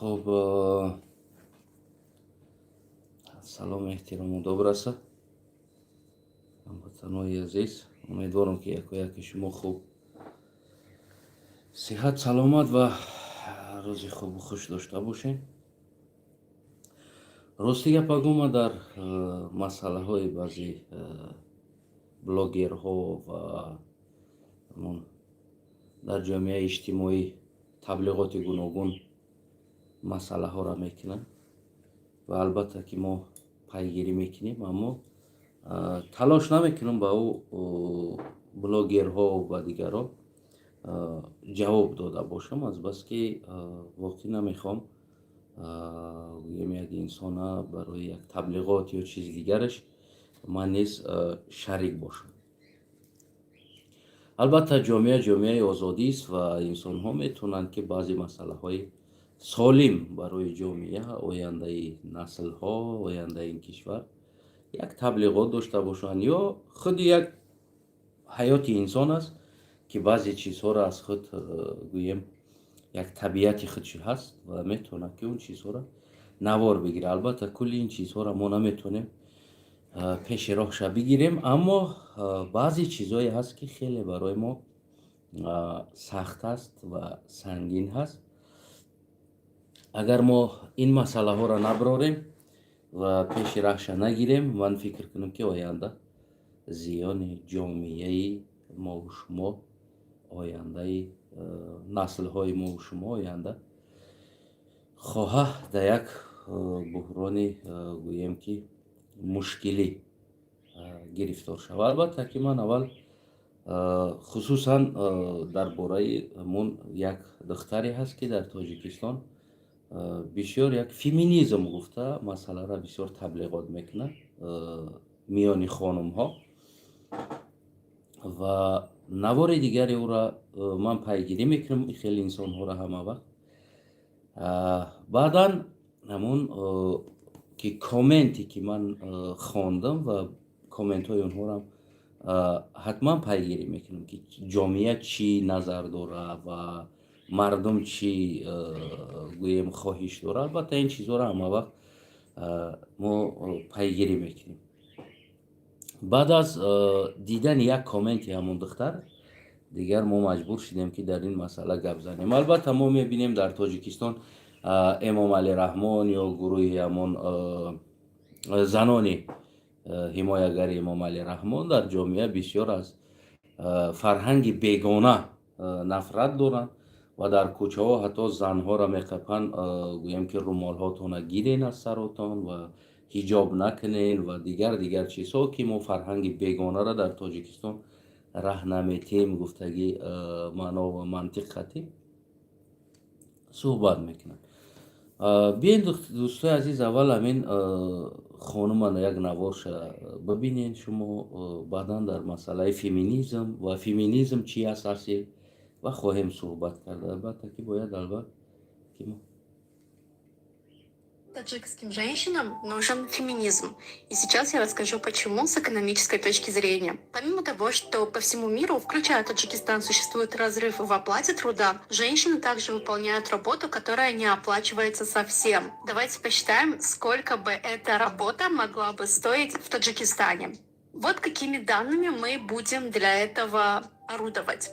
خب سلام احترام و добраса ҳамватанои азиз, умедворам ки яки шумо хуб сиҳат саломат ва рӯзи хубу хуш дошта бошед. рости гапа гума дар масъалаҳои баъзи блогерҳо ва дар ҷомеаи иҷтимоӣ таблиғоти гуногун масъалаҳоро мекунанд ва албатта ки мо пайгирӣ мекунем, аммо талош намекунем ба ӯ блогерҳо ва дигарҳо ҷавоб дода бошам, азбаски воқеъ намехоҳам гӯем як инсона барои як таблиғот ё чизи дигараш ман низ шарик бошам. албатта ҷомеаи озодист ва инсонҳо метавонанд ки баъзе масъалаҳои солим барои ҷомеа, ояндаи наслҳо, ояндаи ин кишвар як таблиғот дошта бошанд ё худи як ҳаёти инсон аст ки баъзе чизҳоро аз худ гӯем як табиати худши ҳаст ва метавонад ки он чизҳоро навор бигирад. албатта кулли ин чизҳоро мо наметавонем пеши роҳша бигирем, аммо баъзе чизҳое ҳаст ки хеле барои мо сахт аст ва сангин ҳаст. агар мо ин масъалаҳоро наброрем ва пеши роҳша нагирем, ман фикр кунам ки оянда зиёни ҷомеаи мову шумо, ояндаи наслҳои мову шумо оянда хоҳад дар як буҳрони гӯем ки мушкилӣ гирифтор шавад. албатта ки ман аввал хусусан дар бораи мон як духтаре ҳаст ки дар Тоҷикистон бисёр як феминизм гуфта масъаларо бисёр таблиғот мекунад миёни хонумҳо ва навори дигари ӯро ман пайгирӣ мекунам хеле инсонҳоро ҳама вақт. баъдан ҳамон ки комменте ки ман хондам ва комментҳои онҳоро ҳатман пайгирӣ мекунам ки ҷомеа чӣ назар дорад ва мардум чӣ гӯем хоҳиш дорад. албатта ин чизҳоро ҳама вақт мо пайгирӣ мекунем. баъд аз дидани як комменти ҳамон духтар дигар мо маҷбур шудем ки дар ин масъала гап занем. албатта мо мебинем дар Тоҷикистон Эмом Али Раҳмон ё гурӯҳи ҳамон занони ҳимоягари Эмом Али Раҳмон дар ҷомеа бисёр аз фарҳанги бегона нафрат доранд ва дар кӯчаҳо ҳатто занҳоро меқапанд гӯем ки румолҳотона гирен аз саротон ва ҳиҷоб накунен ва дигар чизҳо ки мо фарҳанги бегонаро дар Тоҷикистон раҳ наметем гуфтаги маъно ва мантиқ хатӣ суҳбат мекунанд. биен дӯстои азиз, аввал ҳамин хонумано як наворша бибинен шумо, баъдан дар масъалаи феминизм ва феминизм чӣ аст асл ва хоҳем суҳбат кард. албатта ки бояд ки мо Таджикским женщинам нужен феминизм. И сейчас я расскажу, почему с экономической точки зрения. Помимо того, что по всему миру, включая Таджикистан, существует разрыв в оплате труда, женщины также выполняют работу, которая не оплачивается совсем. Давайте посчитаем, сколько бы эта работа могла бы стоить в Таджикистане. Вот какими данными мы будем для этого орудовать.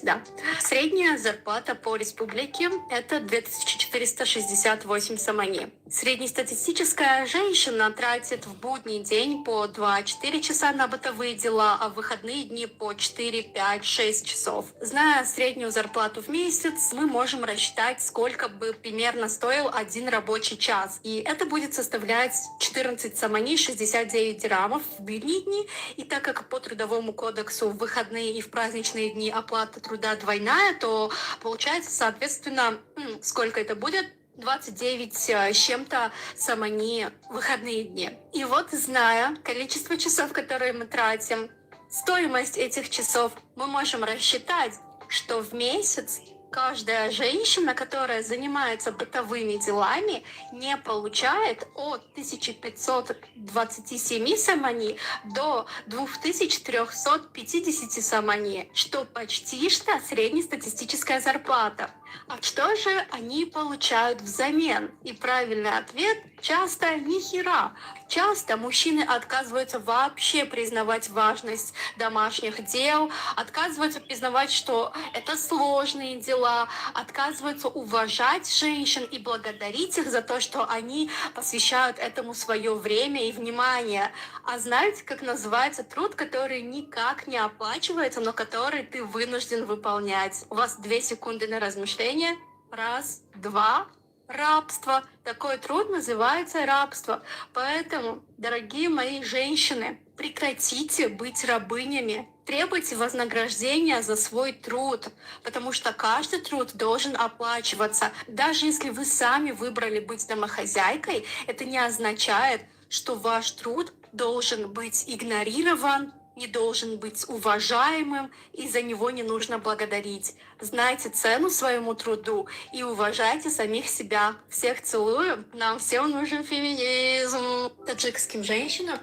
Да. Средняя зарплата по республике – это 2468 сомони. Среднестатистическая женщина тратит в будний день по 2-4 часа на бытовые дела, а в выходные дни по 4-5-6 часов. Зная среднюю зарплату в месяц, мы можем рассчитать, сколько бы примерно стоил один рабочий час. И это будет составлять 14 сомони 69 дирхамов в будние дни. И так как по Трудовому кодексу в выходные и в праздничные дни оплата труда двойная, то получается, соответственно, сколько это будет? 29 с чем-то сомони выходные дни. И вот, зная количество часов, которые мы тратим, стоимость этих часов, мы можем рассчитать, что в месяц каждая женщина, которая занимается бытовыми делами, не получает от 1527 сомони до 2350 сомони, что почти что среднестатистическая зарплата. А что же они получают взамен? И правильный ответ – часто ни хера. Часто мужчины отказываются вообще признавать важность домашних дел, отказываются признавать, что это сложные дела, отказываются уважать женщин и благодарить их за то, что они посвящают этому свое время и внимание. А знаете, как называется труд, который никак не оплачивается, но который ты вынужден выполнять? У вас 2 секунды на размышление. Раз, два. Рабство. Такой труд называется рабство. Поэтому, дорогие мои женщины, прекратите быть рабынями. Требуйте вознаграждения за свой труд, потому что каждый труд должен оплачиваться. Даже если вы сами выбрали быть домохозяйкой, это не означает, что ваш труд должен быть игнорирован, не должен быть уважаемым, и за него не нужно благодарить. Знайте цену своему труду и уважайте самих себя. Всех целую. Нам всем нужен феминизм. Таджикским женщинам.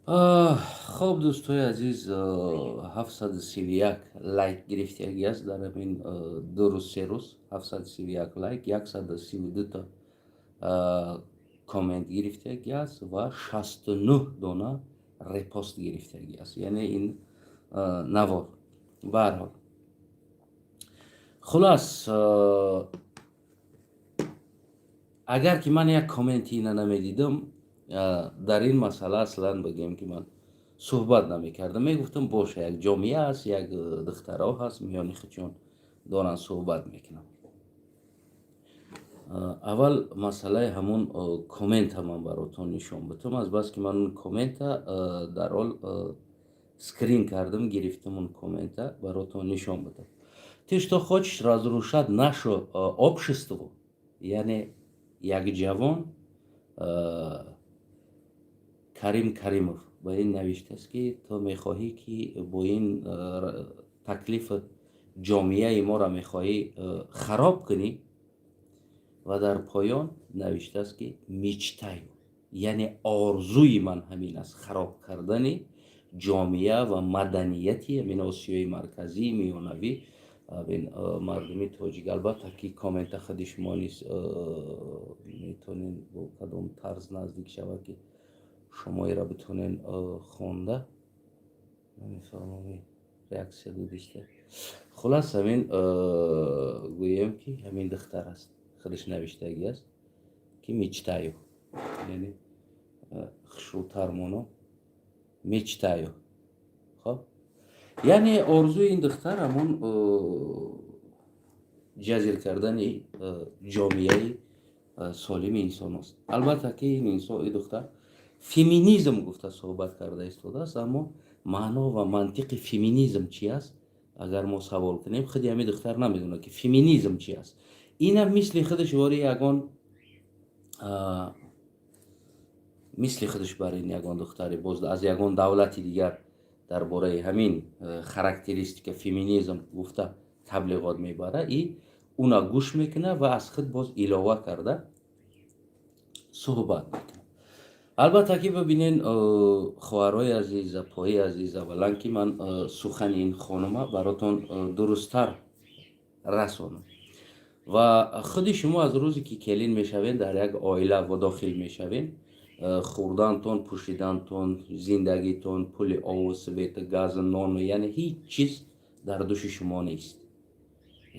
خب دوستای عزیز 731 لایک گرفتگی است در همین 2 روز 3 روز 731 لایک 132 تا کامنت گرفتگی است و 69 دونه رپوست گرفتگی است یعنی این نوار به هر حال خلاص اگر که من یک کامنتی اینا نمیدیدم در این مسئله اصلا بگیم که من صحبت نمیکردم میگفتم باشه یک جامعه است یک دخترها هست میانی خودشون دارن صحبت میکنم اول مسئله همون کامنت هم براتون نشون بدم از بس که من اون کامنت در حال скрин кардам гирифтам он коммента баротон нишон будам ты что хочешь разрушать наше общество яъне як ҷавон карим каримов ба ин навиштааст ки то мехоҳӣ ки бо ин таклиф ҷомеаи моро мехоҳӣ хароб кунӣ ва дар поён навиштааст ки мечтаю яъне орзуи ман ҳамин аст хароб кардани ҷомеа ва маданияти амин осиёи марказӣ миёнавӣ мардуми тоҷик албатта ки коммента худи шумо низ метонен бо кадом тарз наздик шавад ки шумоеро битонен хонда намефаҳмам реаксия додишта хулас ҳамин гӯем ки ҳамин духтар аст худаш навиштагӣ аст ки мечтаю яъне хушрӯтар моно мечтаю хоб яъне орзуи ин духтар ҳамон ҷазир кардани ҷомеаи солими инсоност албатта ки ин инсон духтар феминизм гуфта суҳбат карда истодааст аммо маъно ва мантиқи феминизм чӣ аст агар мо савол кунем худи ҳамин духтар намедонад ки феминизм чӣ аст инам мисли худаш вори ягон мисли худаш бар ин ягон духтари боз аз ягон давлати дигар дар бораи ҳамин характеристика феминизм гуфта таблиғот мебара и уна гӯш мекуна ва аз худ боз илова карда суҳбат мекуна албатта ки бибинен хоҳарои азиз апои азиз аввалан ки ман сухани ин хонума баротон дурусттар расонам ва худи шумо аз рӯзе ки келин мешавед дар як оила водохил мешавед хӯрдантон пӯшидантон зиндагитон пули ову света газу нону яъне ҳеҷ чиз дар дӯши шумо нест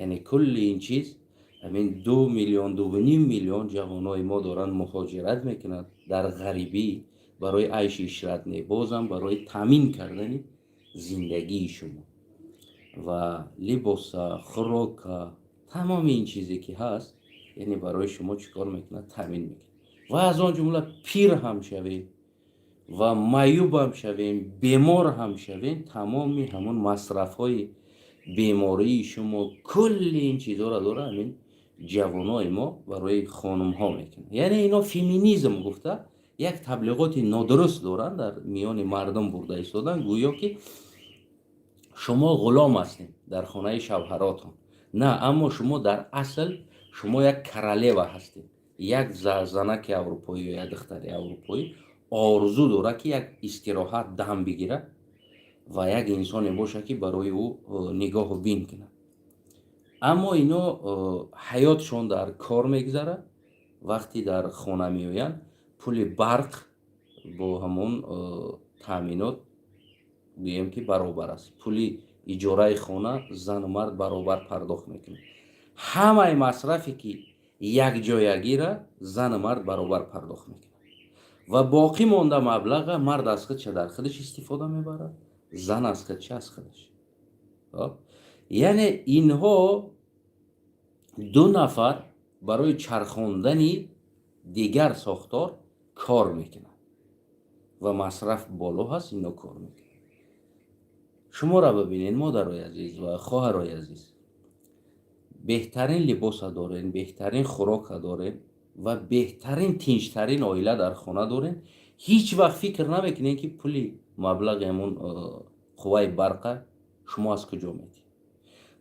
яъне кулли ин чиз ҳамин 2 миллион 2.5 миллион ҷавонои мо доранд муҳоҷират мекунанд дар ғарибӣ барои айши ишрат мебозанд барои таъмин кардани зиндагии шумо ва либоса хӯрока тамоми ин чизе ки ҳаст яъне барои шумо чӣ кор мекунад таъмин мекунад ва аз он ҷумла пир ҳам шавем ва маъюб ҳам шавем бемор ҳам шавем тамоми ҳамон масрафҳои бемории шумо кулли ин чизҳоро дора ҳамин ҷавонои мо барои хонумҳо мекунад яъне ино феминизм гуфта як таблиғоти нодуруст доранд дар миёни мардум бурда истоданд гӯё ки шумо ғулом ҳастед дар хонаи шавҳаротон на аммо шумо дар асл шумо як королева ҳастед як занаки аврупоӣ ё як духтари аврупоӣ орзу дора ки як истироҳат дам бигирад ва як инсоне боша ки барои ӯ нигоҳу бин кунад аммо ино ҳаётшон дар кор мегзарад. вақти дар хона меоянд, пули барқ бо ҳамон таъминот гӯем ки баробар аст. пули иҷораи хона зану мард баробар пардохт мекунанд. ҳамаи масрафе ки якҷоягира зану мард баробар пардохт мекунанд ва боқӣ монда маблаға мард аз худша дар худаш истифода мебарад, зан аз худша аз худаш. яъне инҳо ду нафар барои чархондани дигар сохтор кор мекунанд ва масраф боло ҳаст, ино кор мекунанд. шуморо бибинед модарои азиз ва хоҳарои азиз, беҳтарин либоса дорен, беҳтарин хӯрока дорен ва беҳтарин тинчтарин оила дар хона дорен. ҳеҷ вақт фикр намекунед ки пули маблағи ҳамон қувваи барқа шумо аз куҷо медиҳед.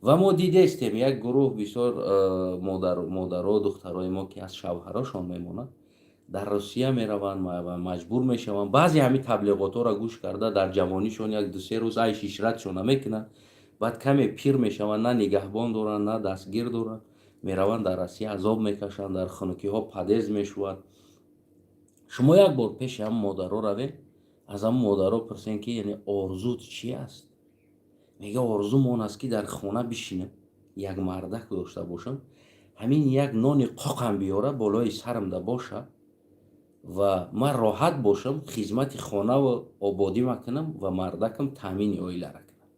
ва мо дидестем як гурӯҳ бисёр модаро духтарои мо ки аз шавҳарашон мемонанд, дар Русия мераванд ва маҷбур мешаванд. баъзе ҳамин таблиғотҳоро гӯш карда дар ҷавонишон як ду-се рӯз айш ишратшона мекунанд, баъд каме пир мешаванд, на нигаҳбон доранд, на дастгир доранд, мераванд дар Россия азоб мекашанд, дар хунукиҳо падез мешаванд. шумо як бор пеши ҳамон модаро равед, аз ҳамон модаро пурсед ки яъне орзут чи аст? мега орзум он аст ки дар хона бишинам, як мардак дошта бошам, ҳамин як нони қоқам биёра болои сарамда боша ва ман роҳат бошам, хизмати хонаву ободӣ макунам ва мардакам таъмини оиларо кунам.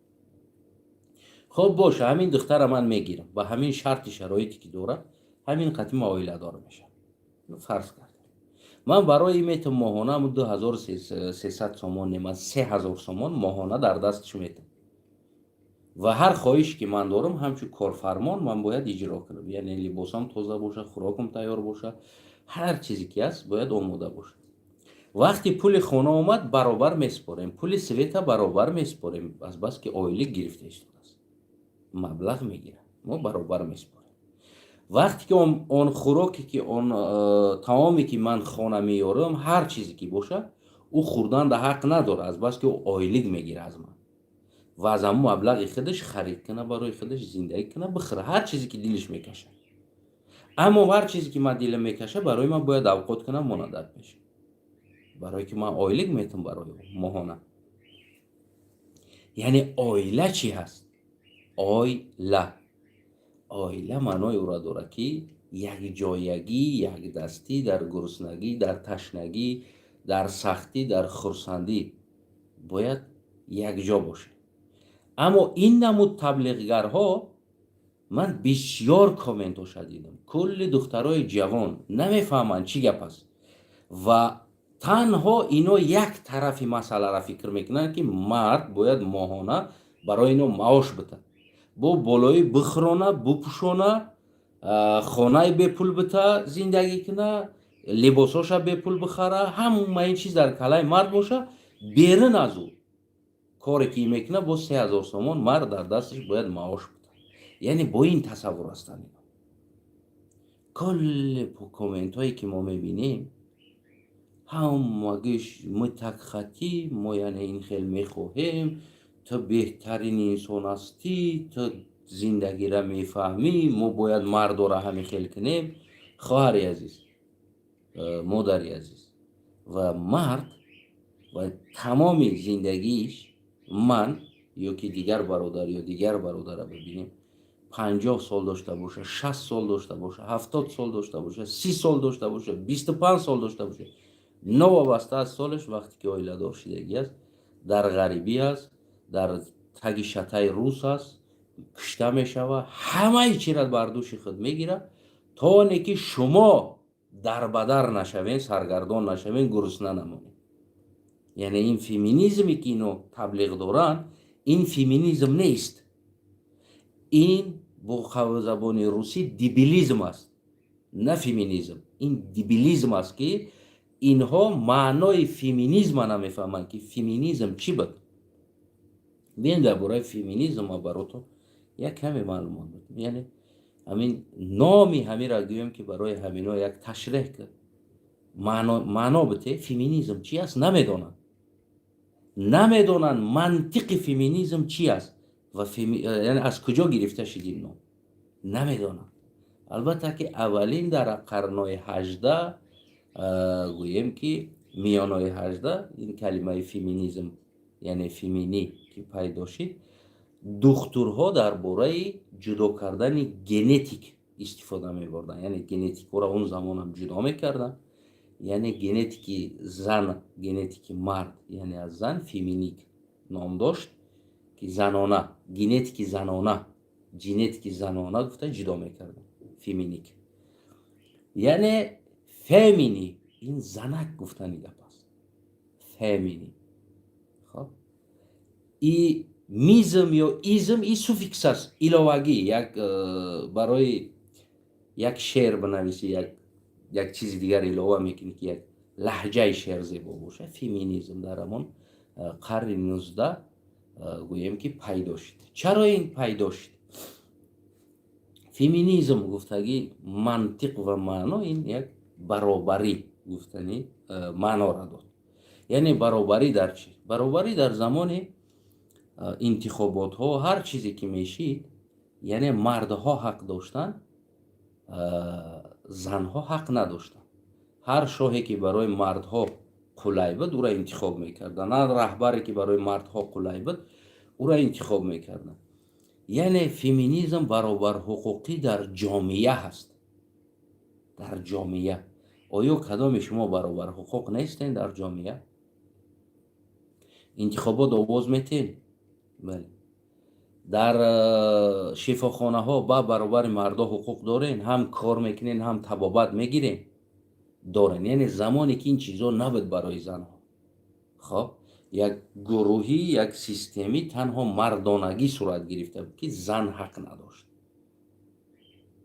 хоб боша, ҳамин духтара ман мегирам ба ҳамин шарти шароите ки дорад, ҳамин қадри ман оиладор мешавам. фарз кардем ман барои метам моҳона 2300 сомон нема 3000 сомон моҳона дар дастш метам ва ҳар хоҳиш ки ман дорам ҳамчун корфармон ман бояд иҷро кунам. яъне либосам тоза боша, хӯрокам тайёр боша, ҳар чизе ки аст бояд омода боша. вақти пули хона омад баробар меспорем, пули света баробар меспорем, азбаски оила гирифта истодааст, маблағ мегирад, мо баробар меспорем. вақте ки он хӯроке ки он таоме ки ман хона меёрам, ҳар чизе ки боша ӯ хӯрдан да ҳақ надорад, азбаски ӯ оилик мегирад аз ман ва аз ҳамон маблағи худаш харид кана, барои худаш зиндагӣ кана, бихӯра ҳар чизе ки дилаш мекашад. аммо ҳар чизе ки ман дилам мекаша барои ман бояд авқот кунам монад дар пеш, барое ки ман оилик метам барои моҳона. яъне оила чӣ ҳаст? оила маънои ӯро дорад ки якҷоягӣ, якдастӣ дар гуруснагӣ, дар ташнагӣ, дар сахтӣ, дар хурсандӣ бояд якҷо бошед. аммо ин намуд таблиғгарҳо ман бисёр комментоша дидам. кулли духтарои ҷавон намефаҳманд чӣ гап аст ва танҳо ино як тарафи масъаларо фикр мекунанд ки мард бояд моҳона барои ино маош битад, бо болои бихӯрона, бупӯшона, хонаи бепул бита зиндагӣ куна, либосоша бепул бихара, ҳама ин чиз дар калаи мард боша. берун аз ӯ коре ки мекуна бо 3000 сомон мард дар дасташ бояд маош битад. яъне бо ин тасаввур ҳастанд. кулли комментҳое ки мо мебинем ҳамагиш мы так хотим, мо яъне ин хел мехоҳем, ту беҳтарини инсон ҳастӣ, ту зиндагиро мефаҳмӣ, мо бояд мардора ҳамин хел кунем. хоҳари азиз, модари азиз, ва мард ва тамоми зиндагииш, ман ёки дигар бародар ё дигар бародарро бибинем 50 сол дошта боша, 60 сол дошта боша, 70 сол дошта боша, 30 сол дошта боша, 25 сол дошта боша, новобаста аз солаш, вақте ки оиладор шидагӣ аст, дар ғарибӣ аст, дар таги шатаи рус аст, кушта мешавад, ҳамаи чиро бар дӯши худ мегирад, то оне ки шумо дарбадар нашавен, саргардон нашавен, гурусна намонед. яъне ин феминизме ки ино таблиғ доранд, ин феминизм нест. ин бо забони русӣ дебилизм аст, на феминизм. ин дебилизм аст ки инҳо маънои феминизма намефаҳманд ки феминизм чӣ буд. биен дар бораи феминизм ма баротон як каме маълумот будем. яъне ҳамин номи ҳамиро гӯем ки барои ҳамино як ташреҳ кард, маъно бите феминизм чӣ аст намедонанд мантиқи феминизм чӣ аст ва яъне аз куҷо гирифта шид ин ном. نمیدانند. البته که اولین در قرنهای 18 گوییم که میانهای 18 این کلمه فمینیسم یعنی فمینی که پیدا شد، دکترها درباره جدا کردن ژنتیک استفاده می‌بردند. یعنی ژنتیک را اون زمان هم جدا می‌کردند. یعنی ژنتیک زن، ژنتیک مرد یعنی از زن فمینیک نام داشت که زنانه، ژنتیک زنانه گفته جدا می‌کردند فمینیک. یعنی فمینی این زنک گفتنی گپ است. فمینی. خب ای میزم یا ایزم ای سوفیکس است، ایلاوگی. یک برای یک شعر بنویسی یک چیز دیگر ایلاوه میکنی که یک لهجه شعر زیبا باشه. فمینیسم در همون قرن 19 گوییم که پیدا شد. چرا این پیدا شد؟ فمینیسم گفتگی منطق و معنا این یک برابری گفتنی معنا را داد. یعنی برابری در چی؟ برابری در زمان انتخابات ها هر چیزی که میشید، یعنی مردها حق داشتن، زنها حق نداشتن. هر شاهی که برای مردها قلای بود او را انتخاب میکردن، هر رهبری که برای مردها قلای بود او را انتخاب میکردن. یعنی فمینیسم برابر حقوقی در جامعه هست. در جامعه آیا کدام شما برابر حقوق نیستین در جامعه؟ انتخابات آواز میتین؟ بله. در شفاخانه ها با برابر مردا حقوق دارین، هم کار میکنین هم طبابت میگیرین دارین. یعنی زمانی که این چیزا نبود برای زنها، خب یک گروهی یک سیستمی تنها مردانگی صورت گرفته بود که زن حق نداشت.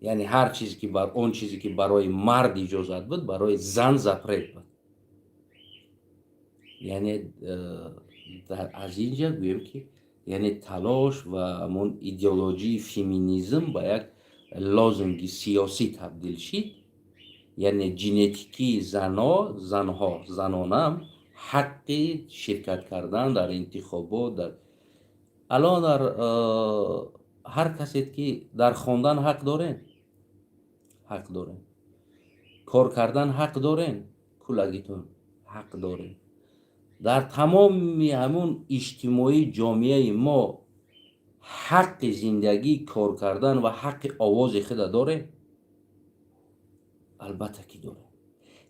یعنی هر چیزی که اون چیزی که برای مرد اجازت بود برای زن زپرت بود. یعنی از اینجا گویم که یعنی تلاش و همون ایدئولوژی فمینیسم به یک لازمگی سیاسی تبدیل شد. یعنی ژنتیکی زنانم حق شرکت کردن در انتخابات، در الان در هر کسی که در خواندن حق دارین، کار کردن حق دارین، کلگیتون حق دارین. در تمام همون اجتماعی جامعه ما حق زندگی، کار کردن و حق آواز خود داره. البته که داره.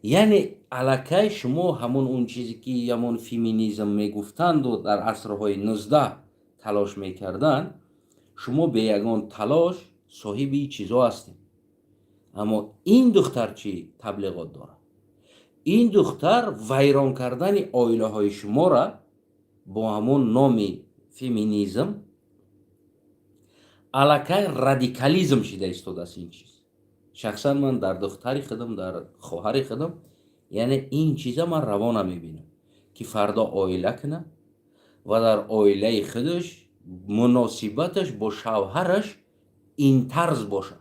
یعنی الکی شما همون اون چیزی که همون فمینیسم میگفتند و در عصرهای 19 تلاش میکردن، شما به یگان تلاش صاحب این چیزا هستین. اما این دختر چی تبلیغات داره؟ این دختر ویران کردن آیله های شما را با همون نام فمینیسم الکی رادیکالیسم شده استوده است این چیز. شخصا من در دختری خودم، در خواهر خودم، یعنی این چیزا من روا نمیبینم که فردا آیله کنه و در آیله خودش مناسبتش با شوهرش این طرز باشه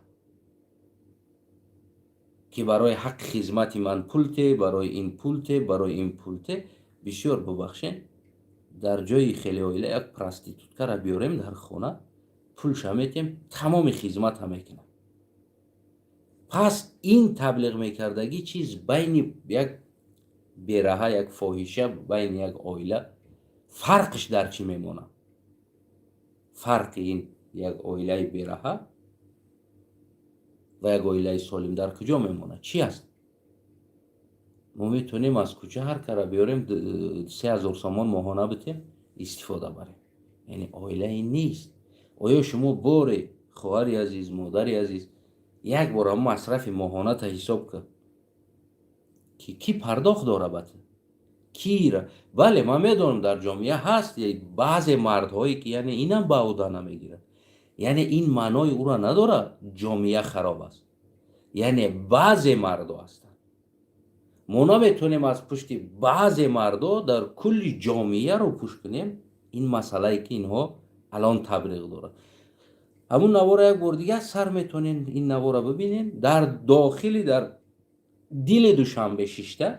که برای حق خدمت من پولته، برای این پولته. بسیار ببخشین، در جای خیلی آیله یک پراستیتوتکا را بیاریم در خونه، پولش هم میتیم، تمام خدمت هم میکنه. پس این تبلیغ میکردگی چیز بین یک بیرهه، یک فاحشه، بین یک آیله فرقش در چی میمونه؟ فرق این یک آیله بیرهه و یک آیله سالم در کجا میمونه؟ چی است؟ ما میتونیم از کوچه هر کاره بیاریم 3000 سامان ماهانه بتیم استفاده بریم. یعنی آیله این نیست. آیا شما باره خواهری عزیز، مادری عزیز، یک بار هم مصرف ماهانه تا حساب کرد که کی پرداخت داره بته؟ کی را؟ بله من میدونم در جامعه هست بعض مردهایی که یعنی اینم به عهده نمیگیرن. یعنی این معنای او را نداره جامعه خراب است. یعنی بعض مردا هستن. ما نمیتونیم از پشت بعض مردا در کل جامعه رو پوش کنیم. این مسئله که اینها الان تبلیغ داره. همون نوار یک بار دیگه سر میتونین این نوار رو ببینین. در داخلی، در دل دوشنبه 6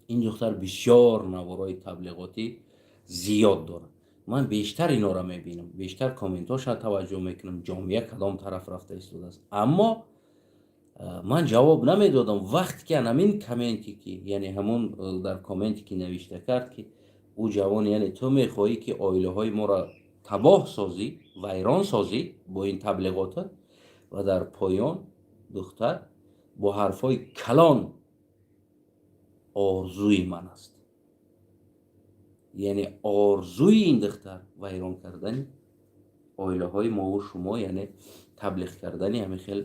این دختر بسیار نوارای تبلیغاتی زیاد داره. من بیشتر اینا را میبینم، بیشتر کامنتاش را توجه میکنم جامعه کدام طرف رفته ایستاده است. اما من جواب نمیدادم وقتی که همین کامنتی که یعنی همون در کامنتی که نوشته کرد که او جوان یعنی تو میخواهی که آیله های ما را تباه سازی ویران سازی با این تبلیغات، و در پایان دختر با حرفای کلان آرزوی من است، یعنی آرزوی این دختر ویران کردن آیله های ما و شما، یعنی تبلیغ کردنی همین خیلی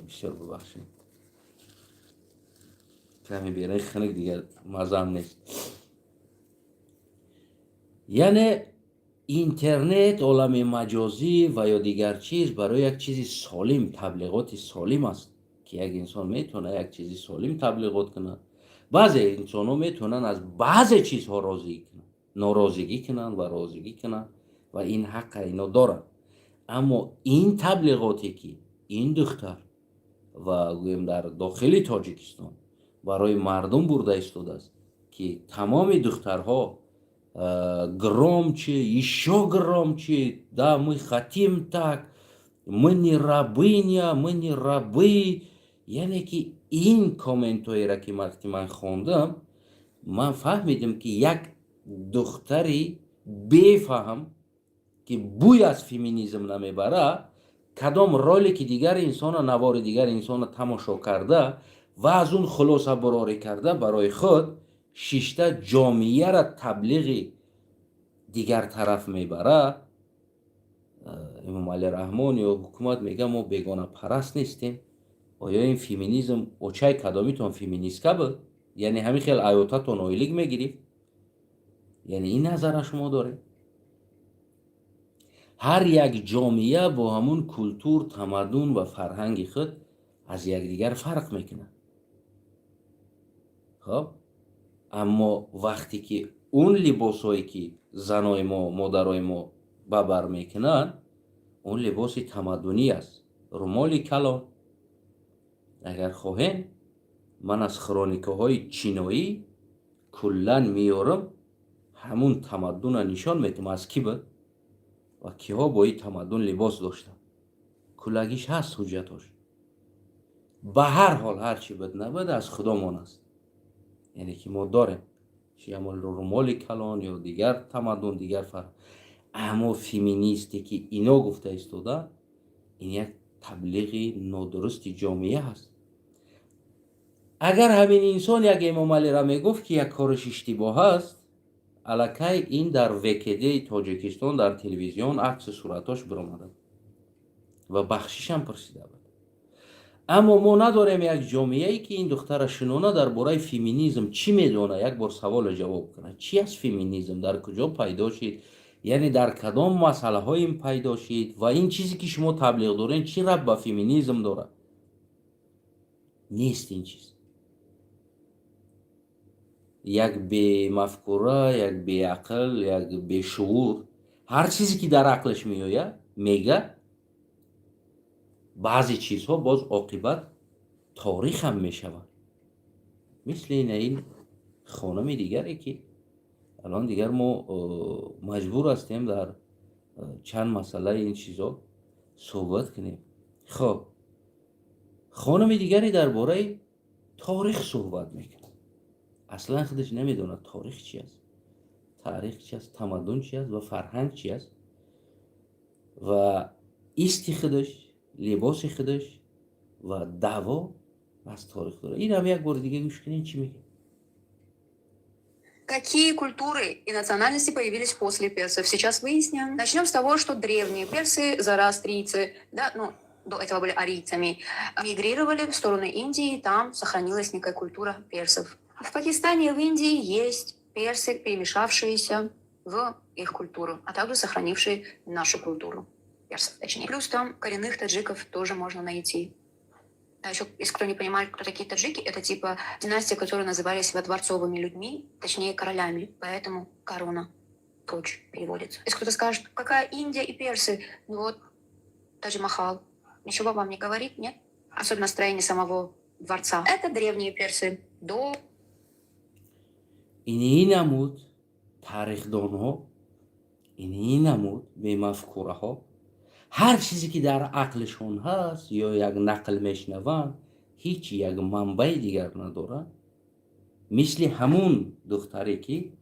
بسیار ببخشید کمی بیرای خنک دیگر مزم نیست. یعنی اینترنت، عالم مجازی و یا دیگر چیز برای یک چیزی سالم، تبلیغات سالم است که یک انسان میتونه یک چیزی سالم تبلیغات کنه. بعضی انسان ها میتونن از بعضی چیزها ناراضگی کنن و راضگی کنن و این حق اینا دارن. اما این تبلیغاتی که این دختر و گویم در داخل تاجیکستان برای مردم برده ایستاده است که تمام دخترها گرام چی ایشو گرام چی да мы хотим так мы не рабыня мы не рабы، یعنی که این کامنت هایی را که وقتی من خواندم من فهمیدم که یک دختری بفهم که بوی از فمینیسم نمیبره کدام رولی که دیگر انسان نوار دیگر انسان تماشا کرده و از اون خلاصه براری کرده برای خود شیشته جامعه را تبلیغ دیگر طرف میبره. امام علی رحمان یا حکومت میگه ما بیگانه پرست نیستیم. آیا این فمینیسم اوچای کدامیتون فمینیست که بود؟ یعنی همین خیلی آیاتتون اویلیگ میگیرید؟ یعنی این نظر شما داره؟ هر یک جامعه با همون کلتور، تمدن و فرهنگ خود از یکدیگر فرق میکنه. خب اما وقتی که اون لباسایی که زنای ما، مادرای ما ببر میکنن اون لباس تمدنی است، رومال کلان. اگر خواهین من از خرانیکه های چینایی کلن میارم همون تمدن نشان میتونم از کی بود و کیها با این تمدن لباس داشتن، کلگیش هست حجتاش. به هر حال هر چی بد نبود از خدامان است، یعنی که ما داریم چی عمل رومال کلان یا دیگر تمدن دیگر فرق. اما فمینیستی که اینا گفته ایستاده این یک تبلیغ نادرست جامعه هست. اگر همین انسان یک امام علی را میگفت که یک کارش اشتباه است، الکی این در ویکیدی تاجیکستان در تلویزیون عکس صورتاش برآمده و بخشش هم پرسیده بود. اما ما نداریم یک جامعه ای که این دختر شنونه درباره فمینیسم چی میدونه یک بار سوال جواب کنه. چی است فمینیسم؟ در کجا پیدا شد؟ یعنی در کدام مسئله های این پیدا شد و این چیزی که شما تبلیغ دارین چی ربط به فمینیسم داره؟ نیست این چیز. یک بی مفکوره، یک بی عقل، یک بی شعور هر چیزی که در عقلش میگه بعضی چیزها باز عاقبت تاریخ هم میشود. مثل این خانم دیگری که الان دیگر ما مجبور هستیم در چند مسئله این چیزا صحبت کنیم. خب خانم دیگری درباره تاریخ صحبت میکنه، اصلا خودش نمیدونه تاریخ چی است، تاریخ چی است، تمدن چی است و فرهنگ چی است و ایستی خودش، لباس خودش و دعوا از تاریخ داره. این هم یک بار دیگه گوش کنین چی میگه. Какие культуры и национальности появились после персов? Сейчас выясним. Начнем с того, что древние персы, зороастрийцы, да, ну, до этого были арийцами, мигрировали в сторону Индии, и там сохранилась некая культура персов. В Пакистане и в Индии есть персы, перемешавшиеся в их культуру, а также сохранившие нашу культуру персов, точнее. Плюс там коренных таджиков тоже можно найти. А еще, если кто не понимает, кто такие таджики, это типа династия, которые назывались водворцовыми людьми, точнее королями, поэтому корона Тадж переводится. Если кто-то скажет, какая Индия и персы, ну вот Тадж Махал, ничего вам не говорит, нет? Особенно строение самого дворца. Это древние персы до... این نمود تاریخ دانها این نمود به مفکوره ها هر چیزی که در عقلشون هست یا یک نقل میشنوند هیچ یک منبع دیگر ندارن، مثل همون دختری که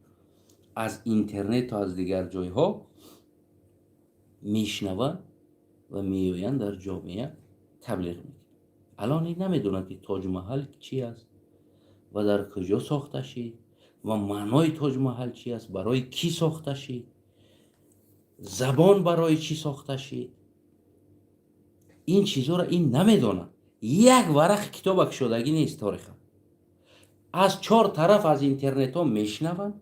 از اینترنت و از دیگر جایها میشنوند و میآیند در جامعه تبلیغ میکنند. الان این نمیدونن که تاج محل چی است و در کجا ساخته شد و معنای تاج محل چی است، برای کی ساخته شد، زبان برای چی ساخته شد. این چیزا را این نمیدونن. یک ورق کتابک شدگی نیست تاریخ. از 4 طرف از اینترنت ها میشنون،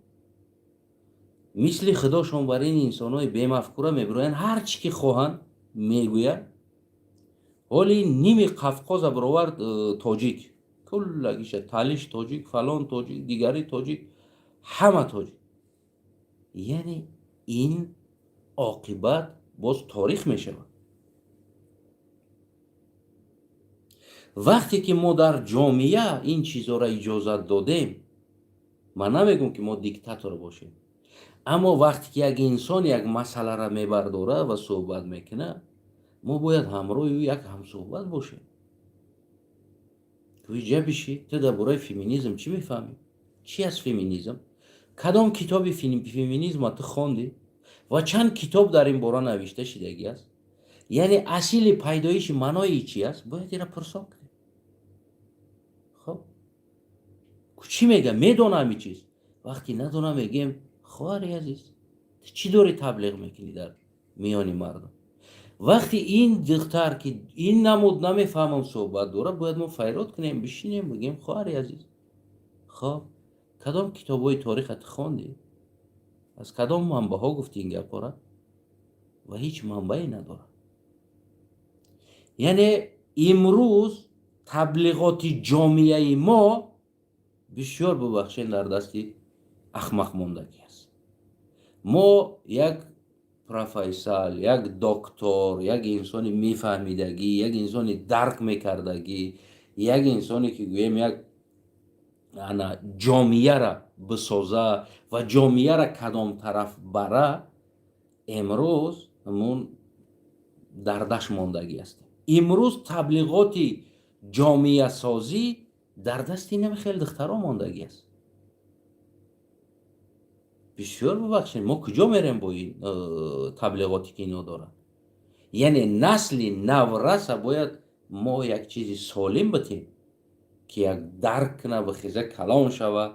مثل خداشون بر این انسان های بیمفکوره میبروین، هر چی که خواهن میگوین. ولی نیمی قفقاز برآورد تاجیک، کلگیش تالیش تاجیک، فلان تاجیک، دیگری تاجیک، همه تاجیک. یعنی این عاقبت باز تاریخ میشود. وقتی که ما در جامعه این چیزها را اجازت دادیم، من نمیگم که ما دیکتاتور باشیم، اما وقتی که یک انسان یک مسئله را میبرداره و صحبت میکنه، ما باید همراه او یک هم صحبت باشیم. توی جبشی تو درباره فمینیسم چی میفهمی؟ چی است فمینیسم؟ کدام کتاب فمینیسم تو خواندی و چند کتاب در این باره نوشته شدگی است؟ یعنی اصل پیدایش معنای چی است؟ باید این را پرسان کنیم. خب چی میگم؟ میدونم این چیز. وقتی ندونم میگیم خواهر عزیز چی داری تبلیغ میکنی در میان مردم؟ وقتی این دختر که این نمود نمیفهمم صحبت داره، باید ما فیرات کنیم، بشینیم بگیم خواهر عزیز، خب کدام کتابای تاریخت خواندی؟ از کدام منبع ها گفتی این گپا را؟ و هیچ منبعی نداره. یعنی امروز تبلیغات جامعه ما بسیار ببخشید در دستی احمق ماندگی است. ما یک پروفسور، یک دکتر، یک انسان میفهمیدگی، یک انسان درک میکردگی، یک انسانی که گویم یک جامعه را بسازه و جامعه را کدام طرف بره، امروز همون دردش ماندگی است. امروز تبلیغات جامعه سازی در دست این خیلی دخترها ماندگی است. بسیار ببخشید ما کجا میریم با این تبلیغاتی که اینا دارن؟ یعنی نسل نورس باید ما یک چیزی سالم بتیم که یک درک کنه و خیزه کلان شوه.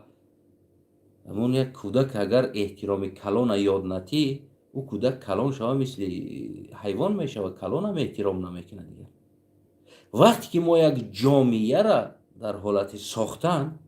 همون یک کودک اگر احترام کلان یاد نتی، او کودک کلان شوه مثل حیوان میشه و کلان هم احترام نمیکنه دیگر. وقتی که ما یک جامعه را در حالت ساختن،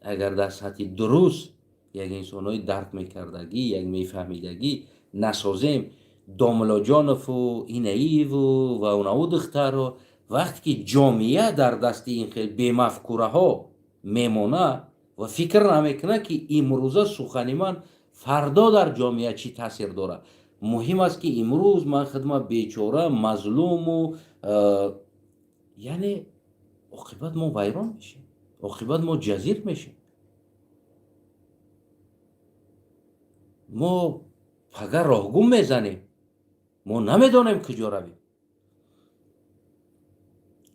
اگر در سطح درست یک انسانای درک میکردگی، یک میفهمیدگی نسازیم، داملا جانف و اینایی و اونو دختر، وقتی که جامعه در دست این خیلی بیمفکوره ها میمونه و فکر نمیکنه که امروزه سخنی من فردا در جامعه چی تاثیر داره. مهم است که امروز من خدمت بیچاره مظلوم و یعنی عاقبت ما ویران میشیم، عاقبت ما جزیر میشیم. ما فقط راهگم میزنیم، ما نمیدانیم کجا رویم.